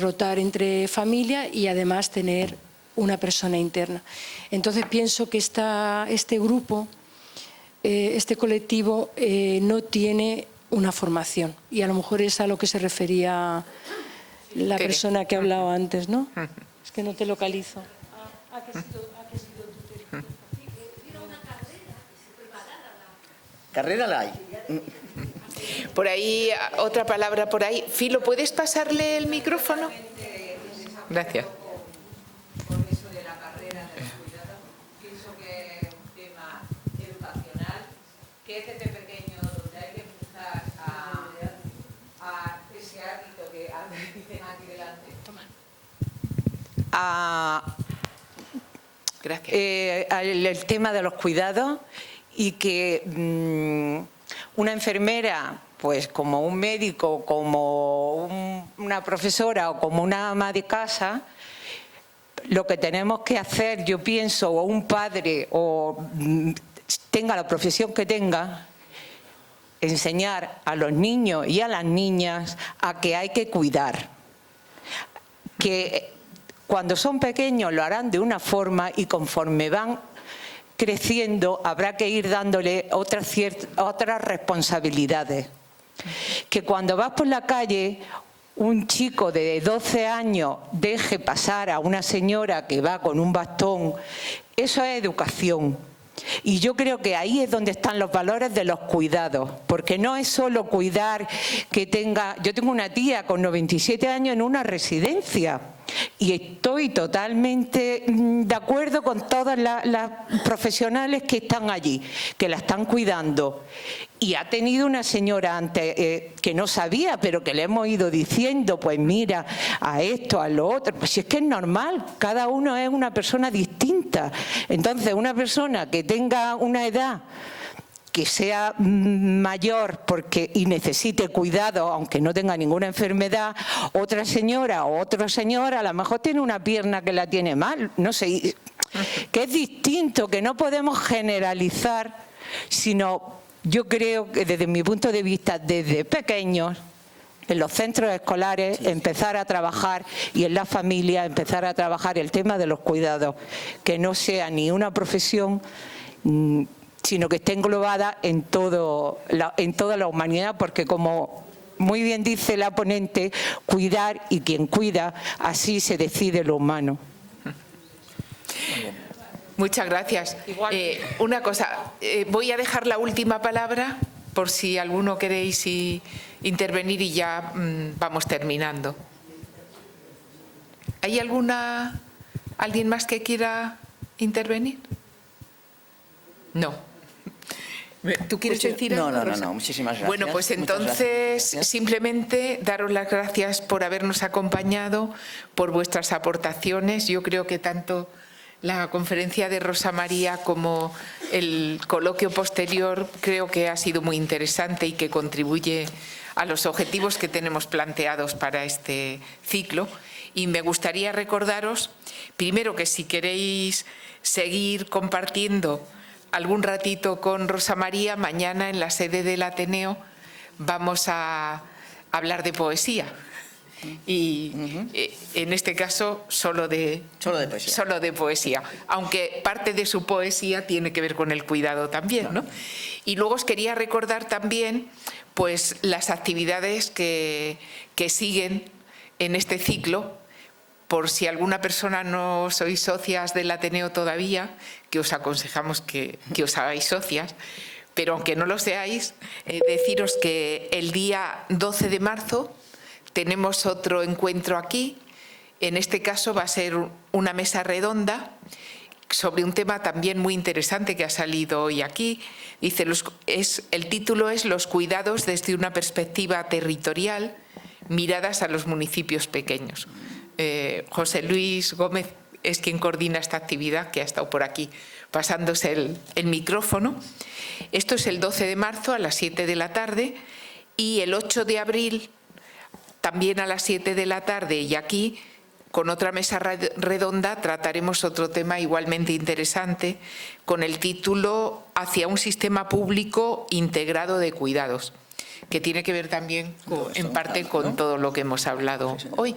rotar entre familia y además tener una persona interna. Entonces pienso que este grupo, este colectivo no tiene una formación y a lo mejor es a lo que se refería la persona que ha hablado antes, ¿no? Es que no te localizo. Carrera la hay. Por ahí, otra palabra por ahí. Filo, ¿puedes pasarle el micrófono? Gracias. Por eso de la carrera de los cuidados, pienso que es un tema educacional, que es desde pequeño donde hay que empezar a ese hábito que dicen aquí delante. Gracias. El tema de los cuidados y que una enfermera, pues como un médico, como una profesora o como una ama de casa, lo que tenemos que hacer, yo pienso, o un padre, o tenga la profesión que tenga, enseñar a los niños y a las niñas a que hay que cuidar. Que cuando son pequeños lo harán de una forma y conforme van creciendo habrá que ir dándole otras responsabilidades. Que cuando vas por la calle, un chico de 12 años deje pasar a una señora que va con un bastón, eso es educación. Y yo creo que ahí es donde están los valores de los cuidados, porque no es solo cuidar que tenga... Yo tengo una tía con 97 años en una residencia y estoy totalmente de acuerdo con todas las profesionales que están allí, que la están cuidando. Y ha tenido una señora antes que no sabía, pero que le hemos ido diciendo, pues mira, a esto, a lo otro. Pues si es que es normal, cada uno es una persona distinta. Entonces, una persona que tenga una edad que sea mayor y necesite cuidado, aunque no tenga ninguna enfermedad, otra señora o otro señor a lo mejor tiene una pierna que la tiene mal, no sé, que es distinto, que no podemos generalizar, sino yo creo que desde mi punto de vista, desde pequeños, en los centros escolares, empezar a trabajar y en la familia empezar a trabajar el tema de los cuidados, que no sea ni una profesión, sino que esté englobada en toda la humanidad, porque como muy bien dice la ponente, cuidar y quien cuida, así se decide lo humano. Muchas gracias. Una cosa, voy a dejar la última palabra por si alguno queréis intervenir y ya vamos terminando. ¿Hay alguien más que quiera intervenir? No. ¿Tú quieres decir algo, Rosa? No, muchísimas gracias. Bueno, pues entonces simplemente daros las gracias por habernos acompañado, por vuestras aportaciones. Yo creo que tanto la conferencia de Rosa María como el coloquio posterior creo que ha sido muy interesante y que contribuye a los objetivos que tenemos planteados para este ciclo. Y me gustaría recordaros, primero, que si queréis seguir compartiendo algún ratito con Rosa María, mañana en la sede del Ateneo vamos a hablar de poesía. Y en este caso solo de poesía, aunque parte de su poesía tiene que ver con el cuidado también, ¿no? Y luego os quería recordar también pues las actividades que siguen en este ciclo, por si alguna persona no sois socias del Ateneo todavía, que os aconsejamos que os hagáis socias, pero aunque no lo seáis, deciros que el día 12 de marzo tenemos otro encuentro aquí. En este caso va a ser una mesa redonda sobre un tema también muy interesante que ha salido hoy aquí. Dice, el título es Los cuidados desde una perspectiva territorial, miradas a los municipios pequeños. José Luis Gómez es quien coordina esta actividad, que ha estado por aquí pasándose el micrófono. Esto es el 12 de marzo a las 7 de la tarde y el 8 de abril también a las 7 de la tarde, y aquí con otra mesa redonda trataremos otro tema igualmente interesante con el título Hacia un sistema público integrado de cuidados, que tiene que ver también en parte con todo lo que hemos hablado hoy.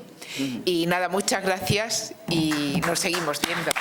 Y nada, muchas gracias y nos seguimos viendo.